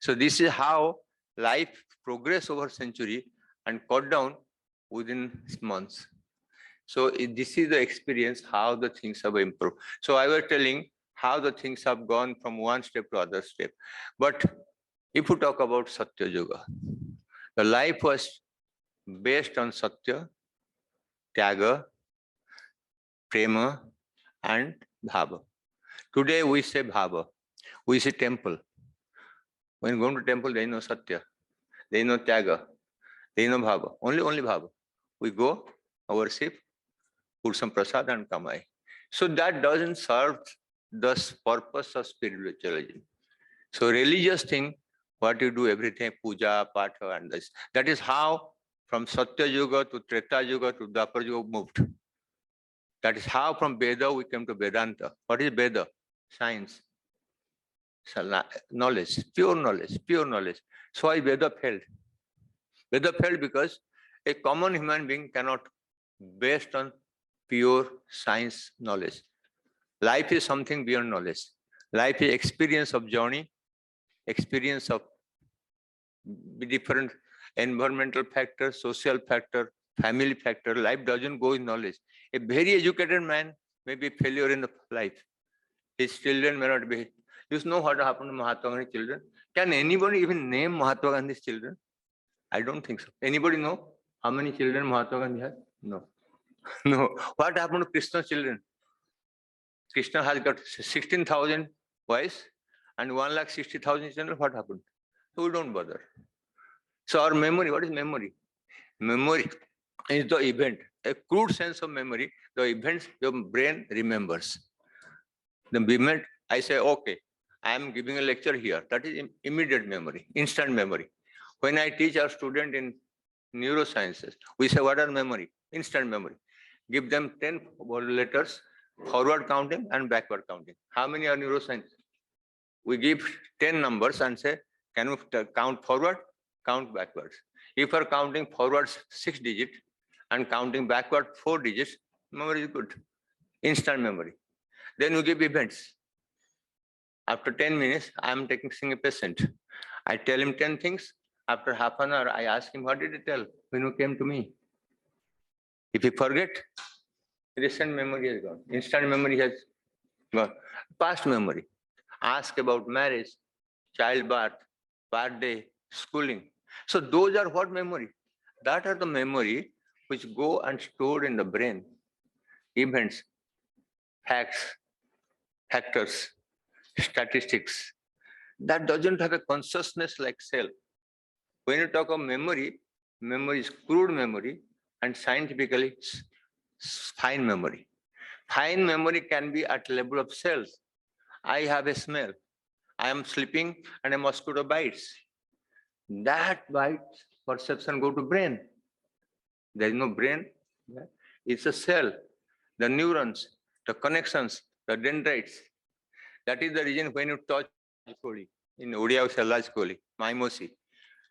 So this is how life progress over century and cut down within months. So this is the experience how the things have improved. So I was telling how the things have gone from one step to other step. But if you talk about Satya Yoga, the life was based on Satya, Tyaga, Prema, and Bhava. Today we say Bhava, we say temple. When going to temple, there is no Satya, there is no Tyaga, there is no Bhava, only Bhava. We go, worship, put some prasad and come away. So that doesn't serve the purpose of spiritualism. So religious thing, what you do, everything, puja, patha, and this. That is how from Satya Yuga to Treta Yuga to Dwapar Yuga moved. That is how from Veda we came to Vedanta. What is Veda? Science. Knowledge, pure knowledge, pure knowledge. So why Veda failed? Veda failed because a common human being cannot based on pure science knowledge. Life is something beyond knowledge. Life is experience of journey, experience of different environmental factors, social factor, family factor. Life doesn't go in knowledge. A very educated man may be failure in the life. His children may not be. You know what happened to Mahatma Gandhi's children? Can anybody even name Mahatma Gandhi's children? I don't think so. Anybody know how many children Mahatma Gandhi has? No. No. What happened to Krishna's children? Krishna has got 16,000 wives and 1,60,000 children. What happened? So we don't bother. So our memory, what is memory? Memory is the event, a crude sense of memory, the events your brain remembers. The moment I say, okay, I am giving a lecture here, that is immediate memory, instant memory. When I teach our student in neurosciences, we say, what are memory? Instant memory. Give them 10 letters, forward counting and backward counting. How many are neuroscience? We give 10 numbers and say, can we count forward, count backwards? If you are counting forward 6 digits and counting backward 4 digits, memory is good, instant memory. Then we give events. After 10 minutes, I am taking a patient. I tell him 10 things. After half an hour, I ask him, what did you tell when you came to me? If you forget, recent memory has gone. Instant memory has gone. Past memory. Ask about marriage, childbirth, birthday, schooling. So those are what memory? That are the memory which go and stored in the brain. Events, facts, factors, statistics. That doesn't have a consciousness like cell. When you talk of memory, memory is crude memory and scientifically fine memory. Fine memory can be at level of cells. I have a smell. I am sleeping and a mosquito bites. That bite perception go to brain. There is no brain. It's a cell. The neurons, the connections, the dendrites. That is the reason when you touch coli, in Odia we say large coli, mimosi,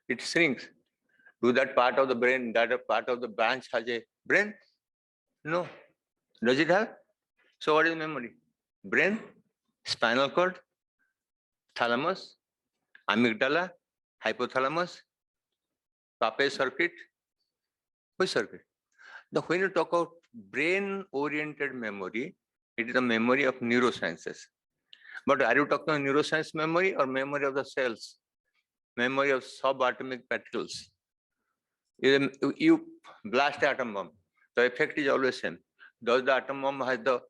it shrinks. Do that part of the brain, that part of the branch has a brain? No. Does it have? So what is memory? Brain, spinal cord, thalamus, amygdala, hypothalamus, Pape circuit. Which circuit? When you talk about brain-oriented memory, it is the memory of neurosciences. But are you talking about neuroscience memory or memory of the cells? Memory of subatomic particles. You blast the atom bomb. The effect is always same. Does the atom bomb has the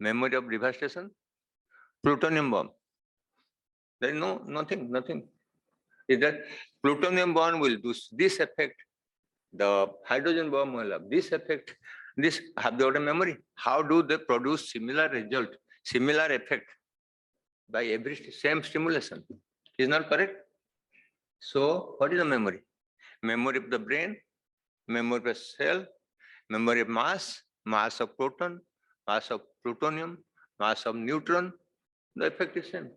Memory of devastation? Plutonium bomb. There is nothing. Is that plutonium bomb will do this effect, the hydrogen bomb will have this effect, this have they got a memory? How do they produce similar result, similar effect by every same stimulation? Is not correct? So what is the memory? Memory of the brain, memory of a cell, memory of mass of proton, mass of plutonium, mass of neutron. The effect is same.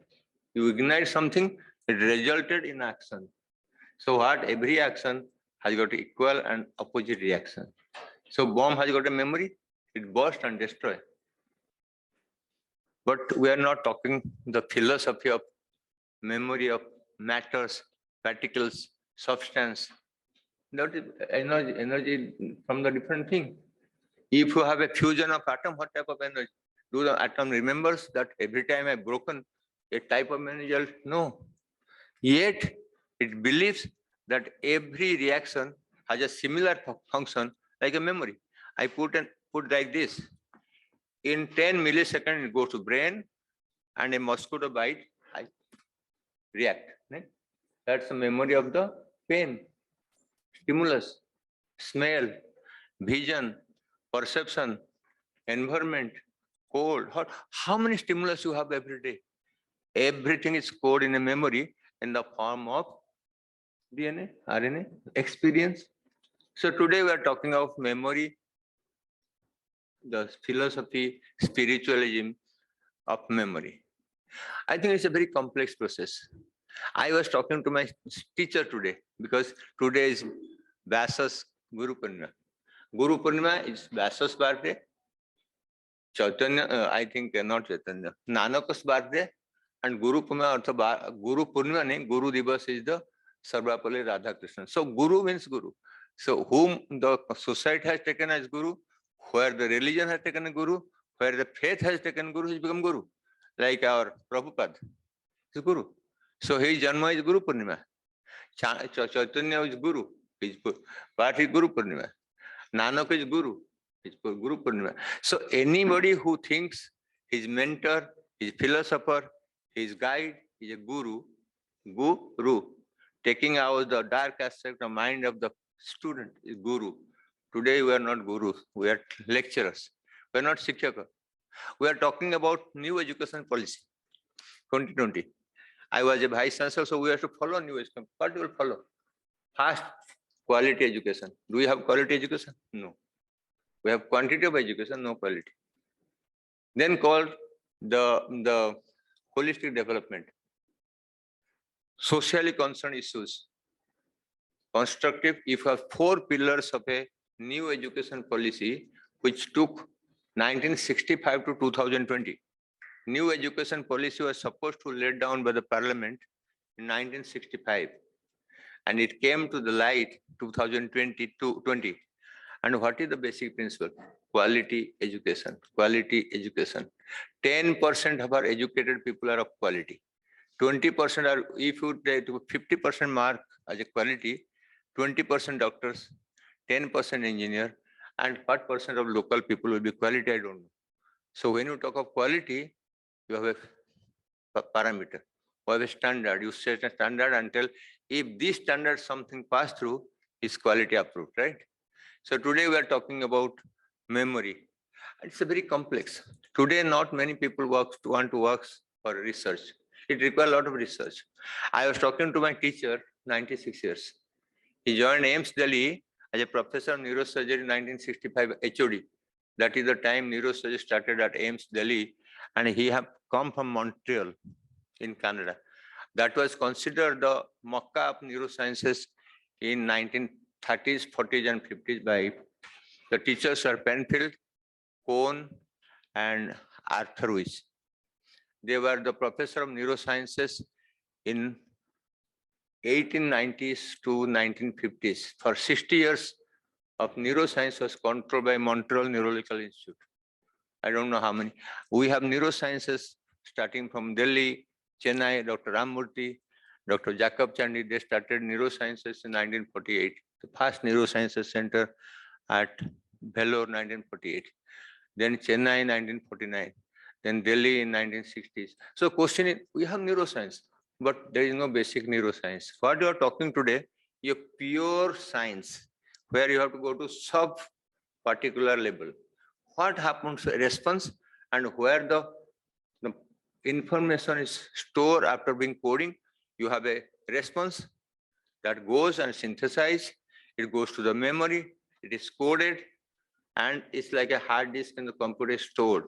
You ignite something, it resulted in action. So what? Every action has got equal and opposite reaction. So bomb has got a memory, it bursts and destroys. But we are not talking the philosophy of memory of matters, particles, substance. That is energy from the different thing. If you have a fusion of atom, what type of energy? Do the atom remembers that every time I've broken a type of energy? No. Yet it believes that every reaction has a similar function like a memory. I put like this. In 10 milliseconds, it goes to brain, and a mosquito bite, I react. Right? That's the memory of the pain, stimulus, smell, vision, perception, environment, cold, hot. How many stimulus you have every day? Everything is stored in a memory in the form of DNA, RNA, experience. So today we are talking of memory, the philosophy, spiritualism of memory. I think it's a very complex process. I was talking to my teacher today because today is Vyasa's Guru Purnima. Guru Purnima is Vyasa's birthday. Chaitanya, I think not Chaitanya, Nanak's birthday, and Guru Purnima, Guru Purnima, Guru Divas is the Sarvapalli Radhakrishnan. So Guru means Guru. So whom the society has taken as Guru, where the religion has taken a Guru, where the faith has taken Guru, he's become Guru. Like our Prabhupada is Guru. So his Janma is Guru Purnima. Chaitanya is Guru. But is Guru Purnima. Nanak is Guru. It's Guru Purnima. So anybody who thinks his mentor, his philosopher, his guide is a Guru, taking out the dark aspect of mind of the student is Guru. Today we are not Gurus, we are lecturers. We are not Shikshaka. We are talking about new education policy, 2020. I was a vice chancellor, so we have to follow new education. What do we follow? First, quality education. Do we have quality education? No. We have quantity of education, no quality. Then called the holistic development. Socially concerned issues. Constructive, if you have 4 pillars of a new education policy, which took 1965 to 2020. New education policy was supposed to laid down by the parliament in 1965. And it came to the light 2020. And what is the basic principle? Quality education. Quality education. 10% of our educated people are of quality. 20% are, if you take 50% mark as a quality, 20% doctors, 10% engineer, and what percent of local people will be quality, I don't know. So when you talk of quality, you have a parameter, you have a standard. You set a standard until if this standard something pass through, is quality approved, right? So today we are talking about memory. It's a very complex. Today, not many people want to work for research. It requires a lot of research. I was talking to my teacher, 96 years. He joined AIMS Delhi as a professor of neurosurgery in 1965 HOD. That is the time neurosurgery started at AIMS Delhi, and he have come from Montreal in Canada. That was considered the Mecca of neurosciences in 1930s, 40s, and 50s by the teachers were Penfield, Cohn, and Arthur Weiss. They were the professor of neurosciences in 1890s to 1950s. For 60 years of neuroscience was controlled by Montreal Neurological Institute. I don't know how many. We have neurosciences starting from Delhi, Chennai, Dr. Ramurthy, Dr. Jacob Chandy. They started neurosciences in 1948. The first neurosciences center at Vellore, 1948. Then Chennai, 1949. then Delhi in 1960s. So question is, we have neuroscience, but there is no basic neuroscience. What you are talking today, a pure science, where you have to go to sub particular level. What happens to response and where the information is stored after being coding, you have a response that goes and synthesized, it goes to the memory, it is coded, and it's like a hard disk in the computer stored.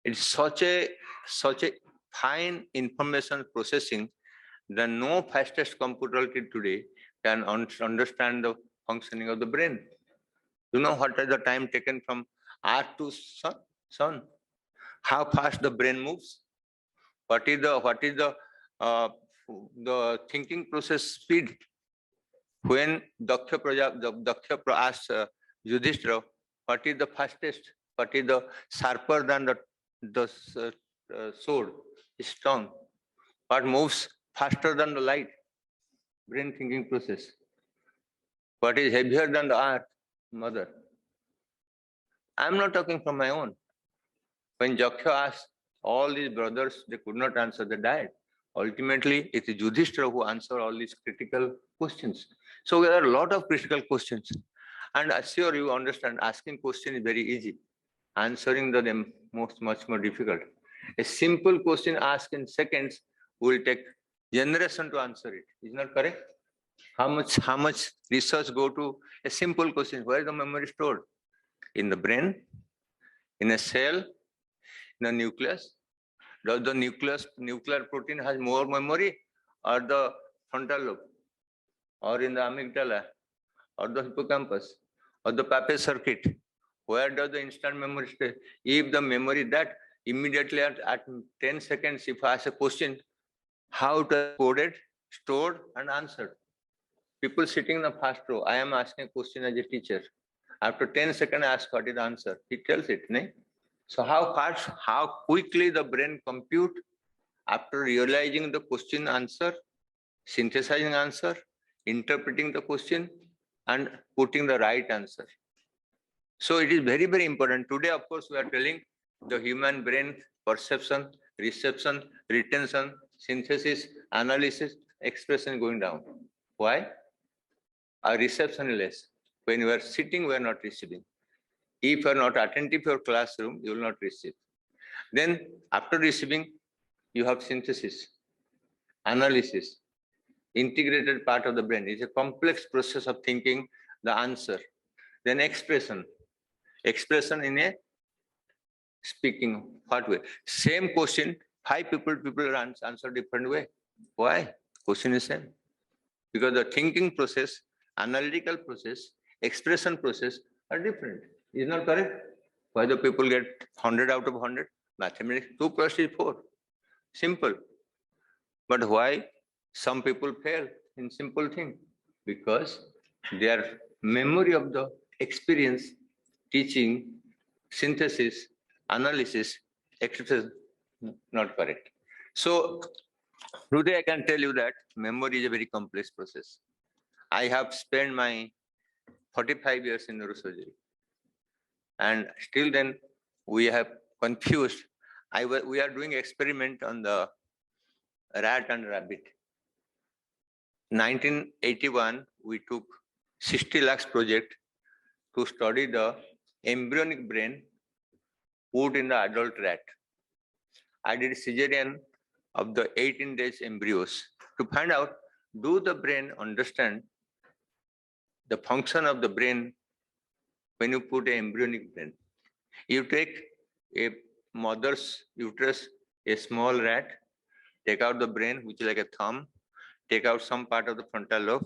It's such a fine information processing that no fastest computer till today can understand the functioning of the brain. You know what is the time taken from Earth to sun? How fast the brain moves? What is the thinking process speed? When Daksha asked Yudhishthira, what is the fastest? What is the sharper than the sword? Stone. What moves faster than the light? Brain thinking process. What is heavier than the earth? Mother. I am not talking from my own. When Daksha asked all these brothers, they could not answer, they died. Ultimately, it is Yudhishthira who answered all these critical questions. So there are a lot of critical questions. And I'm sure you understand, asking question is very easy. Answering them much more difficult. A simple question asked in seconds will take generation to answer it. Is not correct? How much research go to a simple question? Where is the memory stored? In the brain, in a cell, in a nucleus. Does the nuclear protein has more memory, or the frontal lobe, or in the amygdala, or the hippocampus, or the Pape circuit? Where does the instant memory stay? If the memory that immediately at 10 seconds, if I ask a question, how it is coded, stored, and answered. People sitting in the first row, I am asking a question as a teacher. After 10 seconds, I ask what is the answer. He tells it, no? So how quickly the brain compute after realizing the question answer, synthesizing answer, interpreting the question, and putting the right answer. So it is very, very important. Today, of course, we are telling the human brain perception, reception, retention, synthesis, analysis, expression going down. Why? Our reception is less. When you are sitting, we are not receiving. If you are not attentive to your classroom, you will not receive. Then after receiving, you have synthesis, analysis, integrated part of the brain. It's a complex process of thinking the answer. Then expression in a speaking what way? Same question, 5 people answer different way. Why? Question is same. Because the thinking process, analytical process, expression process are different. Is not correct? Why the people get 100 out of 100? Mathematics 2 plus is 4. Simple. But why some people fail in simple thing? Because their memory of the experience, teaching, synthesis, analysis, expression, not correct. So today I can tell you that memory is a very complex process. I have spent my 45 years in neurosurgery. And still then we have confused. We are doing experiment on the rat and rabbit. 1981, we took 60 lakhs project to study the embryonic brain put in the adult rat. I did cesarean of the 18 days embryos to find out, do the brain understand the function of the brain when you put an embryonic brain? You take a mother's uterus, a small rat, take out the brain, which is like a thumb, take out some part of the frontal lobe,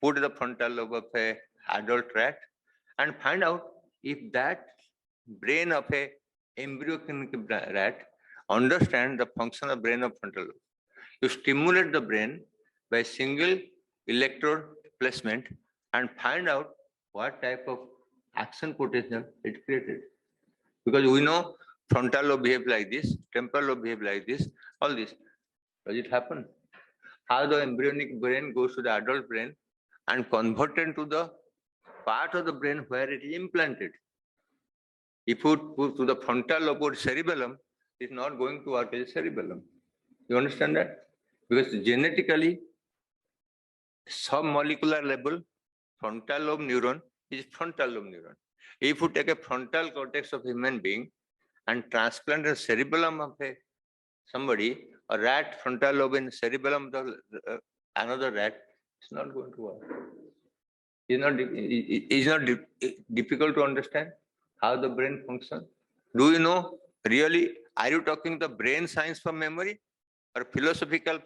put the frontal lobe of a adult rat, and find out if that brain of a embryonic rat understand the function of brain of frontal lobe. You stimulate the brain by single electrode placement and find out what type of action potential it created. Because we know frontal lobe behave like this, temporal lobe behave like this, all this. Does it happen? How the embryonic brain goes to the adult brain and converted to the part of the brain where it is implanted. If you put to the frontal lobe or cerebellum, is not going to work as a cerebellum. You understand that? Because genetically, sub-molecular level, frontal lobe neuron is frontal lobe neuron. If you take a frontal cortex of human being and transplant a cerebellum of somebody, a rat frontal lobe in cerebellum of another rat, it's not going to work. It's not difficult to understand how the brain functions. Do you know really? Are you talking the brain science for memory or philosophical?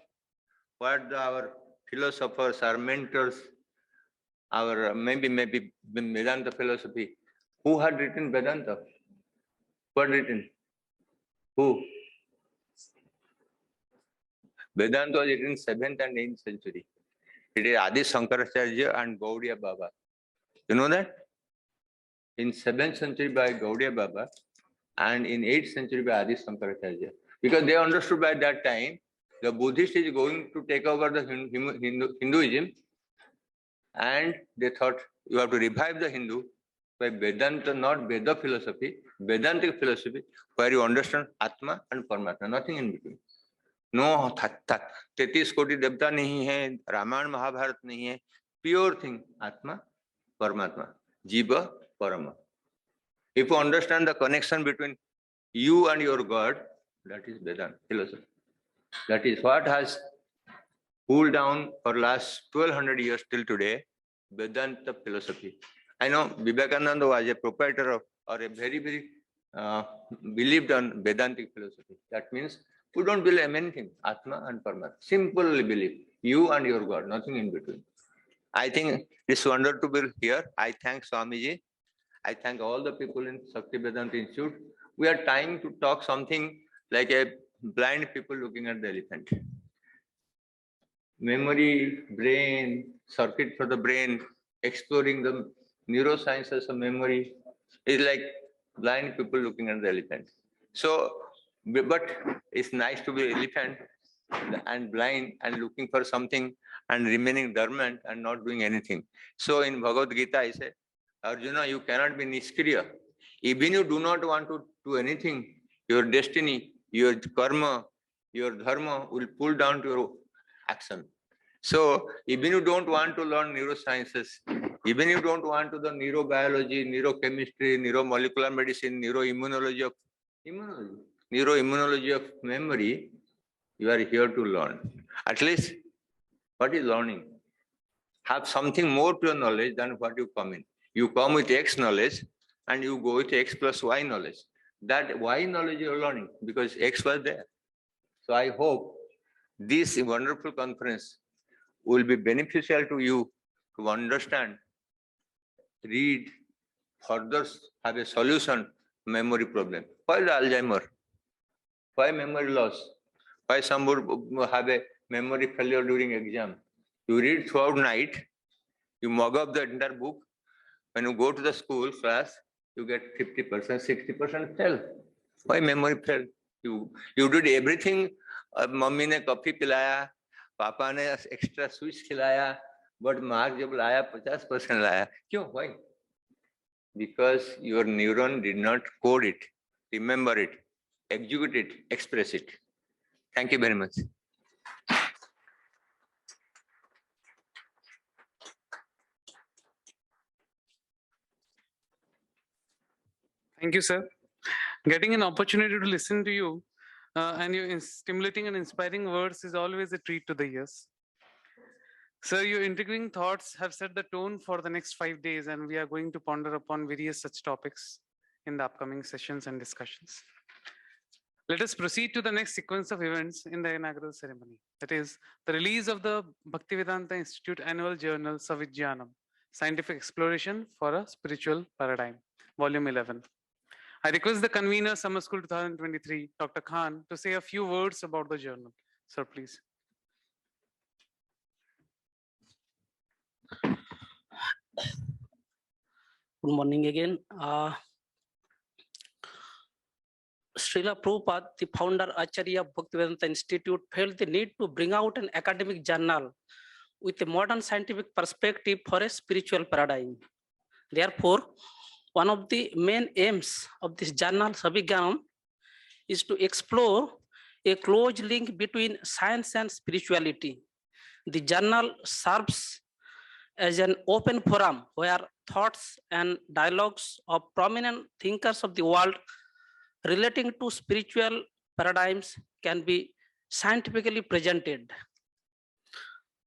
What our philosophers, our mentors, our maybe Vedanta philosophy? Who had written Vedanta? Who had written? Who? Vedanta was written in 7th and 8th century. It is Adi Shankaracharya and Gaudiya Baba. You know that? In 7th century by Gaudiya Baba and in 8th century by Adi Shankaracharya. Because they understood by that time the Buddhist is going to take over the Hinduism, and they thought you have to revive the Hindu by Vedanta, not Veda philosophy, Vedantic philosophy, where you understand Atma and Paramatma, nothing in between. No 33 कोटि देवता नहीं है, रामायण महाभारत नहीं है, pure thing, Atma, Paramatma, Jiva, Parama. If you understand the connection between you and your God, that is Vedanta philosophy. That is what has cooled down for last 1200 years till today, Vedanta philosophy. I know Vivekananda was a proprietor of, or a very believed on Vedantic philosophy. That means we don't believe anything, Atma and Paramatma. Simply believe you and your God, nothing in between. I think it's wonderful to be here. I thank Swamiji. I thank all the people in Bhaktivedanta Institute. We are trying to talk something like a blind people looking at the elephant. Memory, brain, circuit for the brain, exploring the neurosciences of memory is like blind people looking at the elephant. So, but it's nice to be elephant and blind and looking for something and remaining dormant and not doing anything. So in Bhagavad Gita, I say, Arjuna, you cannot be niskriya. Even you do not want to do anything, your destiny, your karma, your dharma will pull down to your action. So even you don't want to learn neurosciences, even you don't want to the neurobiology, neurochemistry, neuromolecular medicine, neuroimmunology of memory, you are here to learn. At least, what is learning? Have something more to your knowledge than what you come in. You come with X knowledge and you go with X plus Y knowledge. That Y knowledge you are learning because X was there. So I hope this wonderful conference will be beneficial to you to understand, read, further have a solution memory problem. Why the Alzheimer? Why memory loss? Why some would have a memory failure during exam? You read throughout night, you mug up the entire book. When you go to the school class, you get 50%, 60% fail. Why memory fail? You did everything. Mummy ने coffee पिलाया, पापा ने extra sweets खिलाया, but mark जब लाया 50% लाया. क्यों? Why? Because your neuron did not code it, remember it, execute it, express it. Thank you very much. Thank you, sir. Getting an opportunity to listen to you and your stimulating and inspiring words is always a treat to the ears. Sir, your intriguing thoughts have set the tone for the next 5 days, and we are going to ponder upon various such topics in the upcoming sessions and discussions. Let us proceed to the next sequence of events in the inaugural ceremony. That is the release of the Bhaktivedanta Institute annual journal Savijnanam, Scientific Exploration for a Spiritual Paradigm, Volume 11. I request the convener, Summer School 2023, Dr. Khan, to say a few words about the journal. Sir, please. Good morning again. Srila Prabhupada, the founder Acharya of Bhaktivedanta Institute, felt the need to bring out an academic journal with a modern scientific perspective for a spiritual paradigm. Therefore, one of the main aims of this journal, Savijnanam, is to explore a close link between science and spirituality. The journal serves as an open forum where thoughts and dialogues of prominent thinkers of the world relating to spiritual paradigms can be scientifically presented.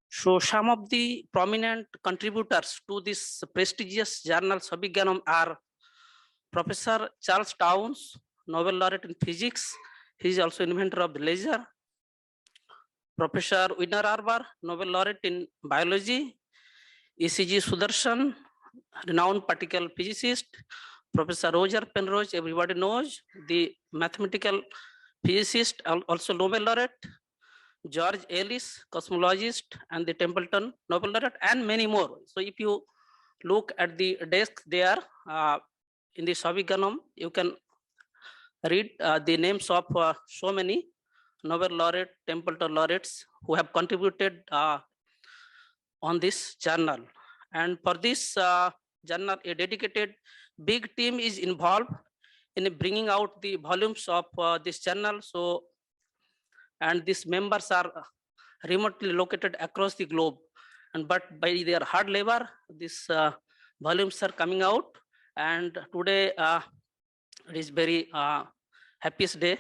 So some of the prominent contributors to this prestigious journal Sabhigyanam are Professor Charles Towns, Nobel laureate in physics. He is also inventor of the laser. Professor Winner Arbar, Nobel laureate in biology. ECG Sudarshan, renowned particle physicist. Professor Roger Penrose, everybody knows, the mathematical physicist, also Nobel laureate. George Ellis, cosmologist, and the Templeton Nobel laureate, and many more. So if you look at the desk there in the Sabhigyanam, you can read the names of so many Nobel laureate, Templeton laureates who have contributed on this journal. And for this journal, a dedicated big team is involved in bringing out the volumes of this journal. So, and these members are remotely located across the globe. And but by their hard labor, these volumes are coming out. And today it is very happiest day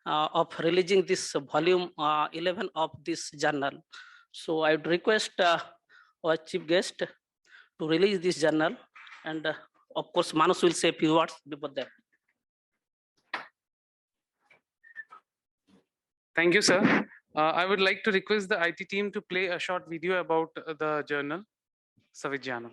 of releasing this volume 11 of this journal. So I would request our chief guest to release this journal, and of course Manus will say a few words before that. Thank you, sir. I would like to request the IT team to play a short video about the journal, Savijnanam.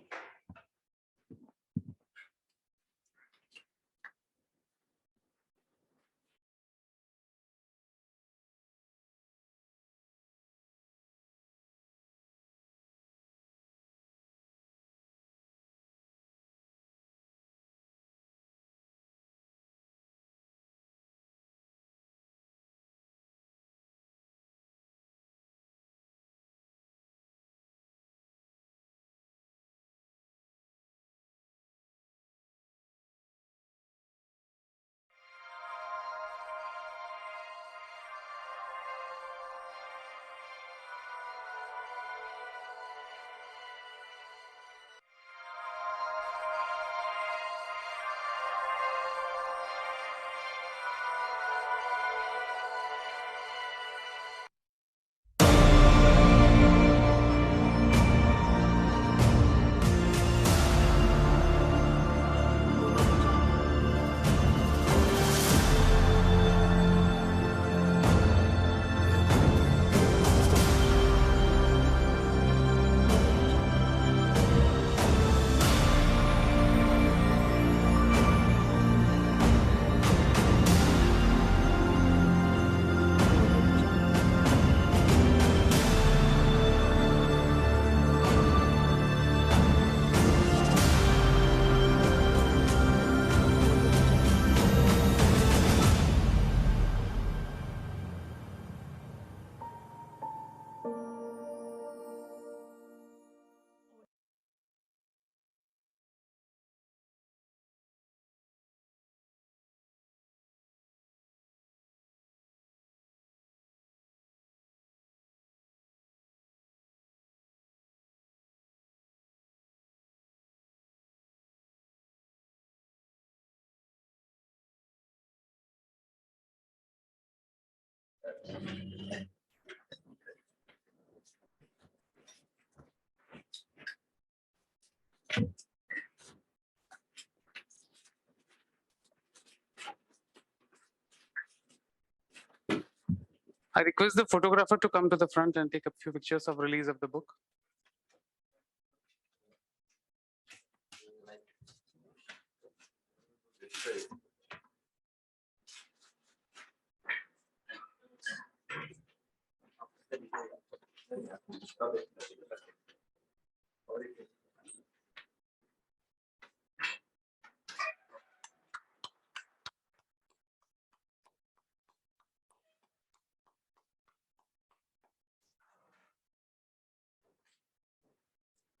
I request the photographer to come to the front and take a few pictures of release of the book.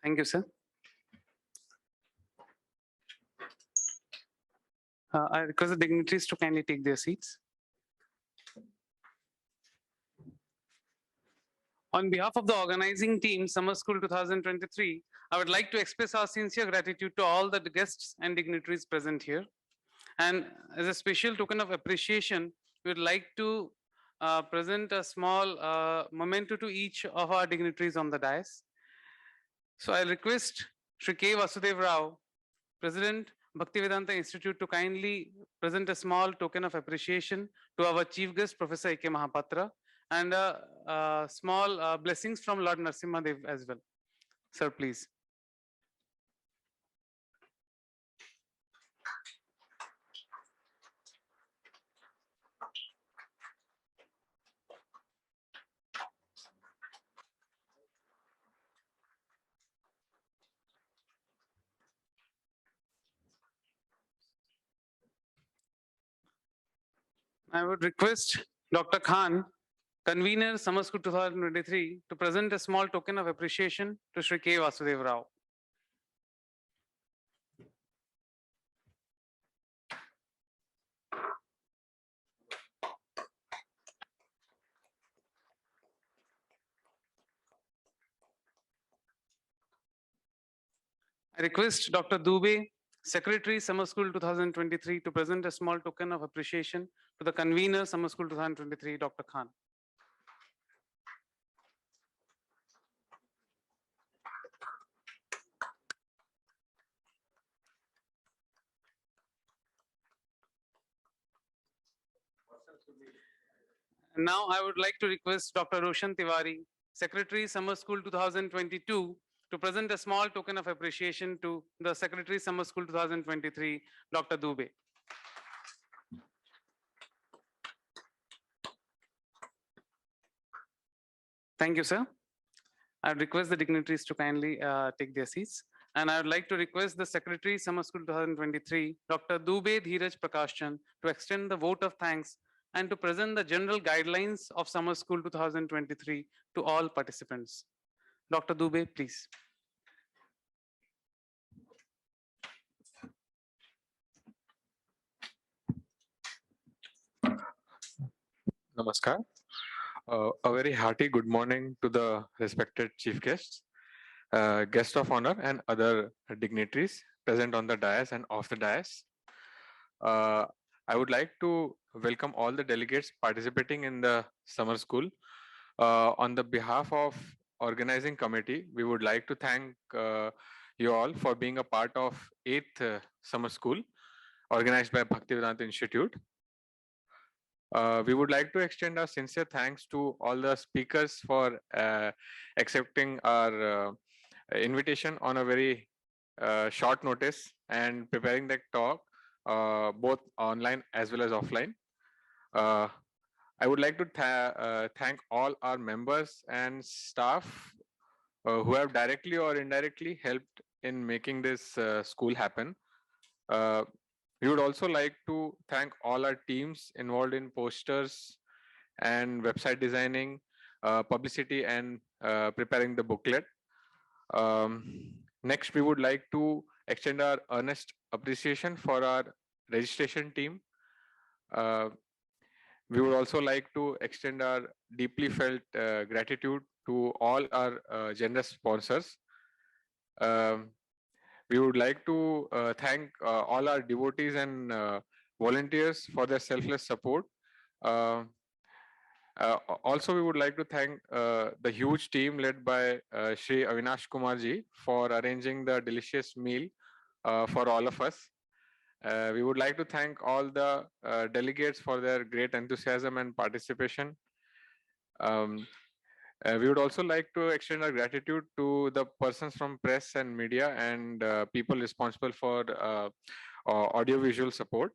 Thank you, sir. I request the dignitaries to kindly take their seats. On behalf of the organizing team, Summer School 2023, I would like to express our sincere gratitude to all the guests and dignitaries present here. And as a special token of appreciation, we would like to present a small memento to each of our dignitaries on the dais. So I request Shri K. Vasudev Rao, President, Bhaktivedanta Institute, to kindly present a small token of appreciation to our chief guest, Professor A.K. Mahapatra, and small blessings from Lord Narasimhadev as well. Sir, please. I would request Dr. Khan, convener Summer School 2023, to present a small token of appreciation to Shri K. Vasudev Rao. I request Dr. Dubey, Secretary, Summer School 2023, to present a small token of appreciation to the convener, Summer School 2023, Dr. Khan. And now I would like to request Dr. Roshan Tiwari, Secretary, Summer School 2022, to present a small token of appreciation to the Secretary, Summer School 2023, Dr. Dubey. Thank you, sir. I would request the dignitaries to kindly take their seats. And I would like to request the Secretary, Summer School 2023, Dr. Dubey Dheeraj Prakashchan, to extend the vote of thanks and to present the general guidelines of Summer School 2023 to all participants. Dr. Dubey, please. Namaskar. A very hearty good morning to the respected chief guests, guest of honor, and other dignitaries present on the dais and off the dais. I would like to welcome all the delegates participating in the summer school. On the behalf of organizing committee, we would like to thank you all for being a part of 8th summer school organized by Bhaktivedanta Institute. We would like to extend our sincere thanks to all the speakers for accepting our invitation on a very short notice and preparing the talk both online as well as offline. I would like to thank all our members and staff who have directly or indirectly helped in making this school happen. We would also like to thank all our teams involved in posters and website designing, publicity, and preparing the booklet. Next, we would like to extend our earnest appreciation for our registration team. We would also like to extend our deeply felt gratitude to all our generous sponsors. We would like to thank all our devotees and volunteers for their selfless support. Also, we would like to thank the huge team led by Shri Avinash Kumarji for arranging the delicious meal for all of us. We would like to thank all the delegates for their great enthusiasm and participation. We would also like to extend our gratitude to the persons from press and media and people responsible for audiovisual support.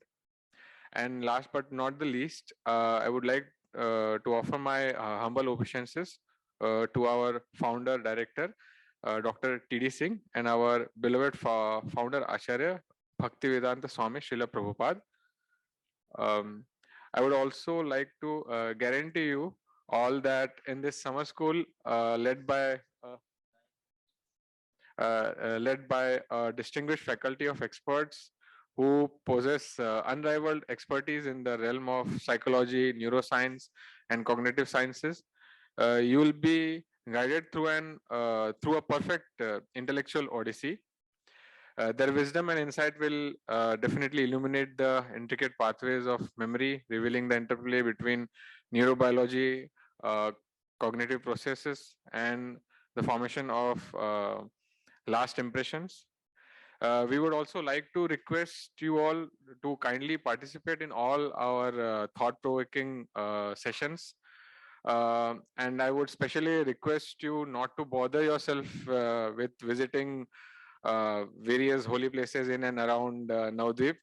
And last but not the least, I would like to offer my humble obeisances to our founder director, Dr. T.D. Singh, and our beloved founder Acharya Bhaktivedanta Swami Srila Prabhupada. I would also like to guarantee you all that in this summer school led by a distinguished faculty of experts who possess unrivaled expertise in the realm of psychology, neuroscience, and cognitive sciences. You will be guided through a perfect intellectual odyssey. Their wisdom and insight will definitely illuminate the intricate pathways of memory, revealing the interplay between neurobiology, uh, cognitive processes, and the formation of last impressions. We would also like to request you all to kindly participate in all our thought-provoking sessions. And I would specially request you not to bother yourself with visiting various holy places in and around Navadvip.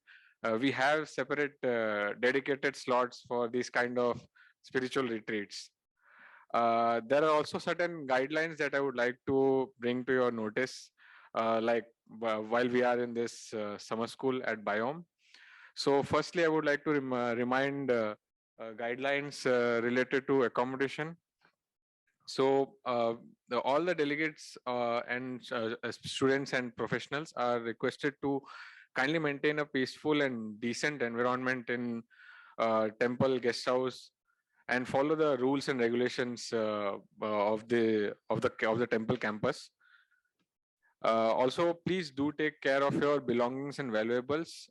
We have separate dedicated slots for these kind of spiritual retreats. There are also certain guidelines that I would like to bring to your notice, like while we are in this summer school at Biome. So firstly, I would like to remind guidelines related to accommodation. So all the delegates and students and professionals are requested to kindly maintain a peaceful and decent environment in temple guest house and follow the rules and regulations of the temple campus. Also, please do take care of your belongings and valuables.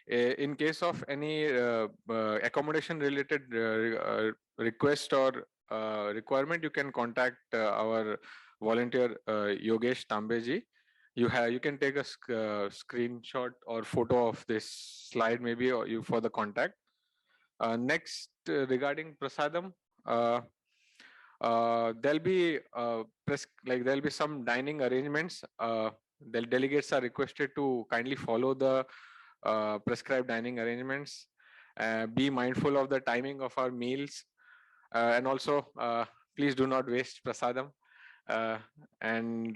In case of any accommodation related request or requirement, you can contact our volunteer Yogesh Tambeji. You can take a screenshot or photo of this slide maybe or you for the contact. Next, regarding prasadam, there'll be there'll be some dining arrangements. The delegates are requested to kindly follow the prescribed dining arrangements. Be mindful of the timing of our meals, and also please do not waste prasadam. And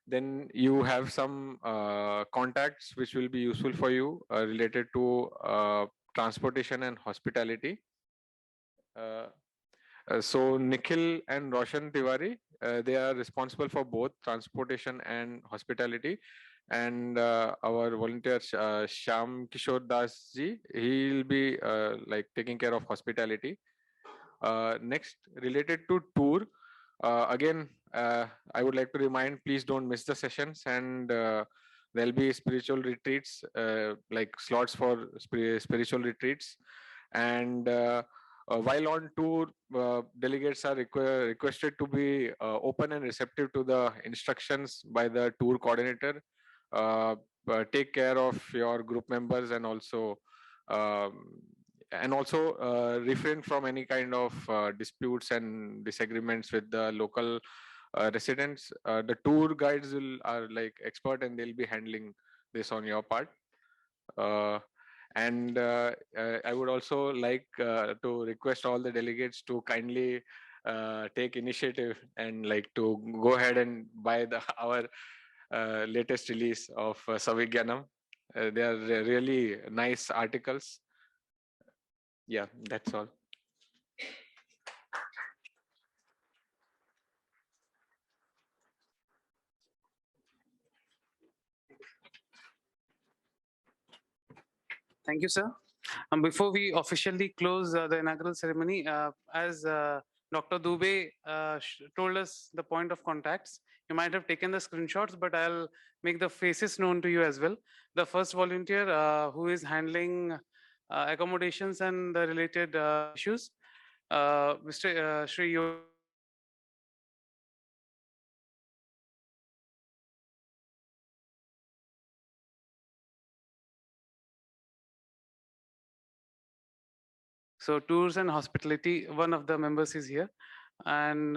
then you have some contacts which will be useful for you related to transportation and hospitality. So Nikhil and Roshan Tiwari, they are responsible for both transportation and hospitality. And our volunteer Shyam Kishore Das ji, he'll be taking care of hospitality. Next, related to tour, again, I would like to remind, please don't miss the sessions, and there'll be spiritual retreats, like slots for spiritual retreats. And while on tour, delegates are requested to be open and receptive to the instructions by the tour coordinator. Take care of your group members and also refrain from any kind of disputes and disagreements with the local residents. The tour guides are like expert and they'll be handling this on your part. And I would also like to request all the delegates to kindly take initiative and like to go ahead and buy our latest release of Savigyanam. They are really nice articles. Yeah, that's all. Thank you, sir. Before we officially close the inaugural ceremony, as Dr. Dubey told us the point of contacts, you might have taken the screenshots, but I'll make the faces known to you as well. The first volunteer who is handling accommodations and the related issues, Mr. Shri Yogi. So tours and hospitality, one of the members is here. And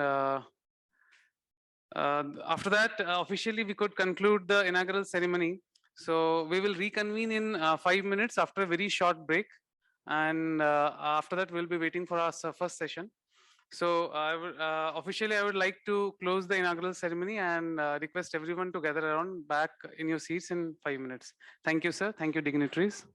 after that, officially we could conclude the inaugural ceremony. So we will reconvene in 5 minutes after a very short break. And after that, we'll be waiting for our first session. So officially, I would like to close the inaugural ceremony and request everyone to gather around back in your seats in 5 minutes. Thank you, sir. Thank you, dignitaries.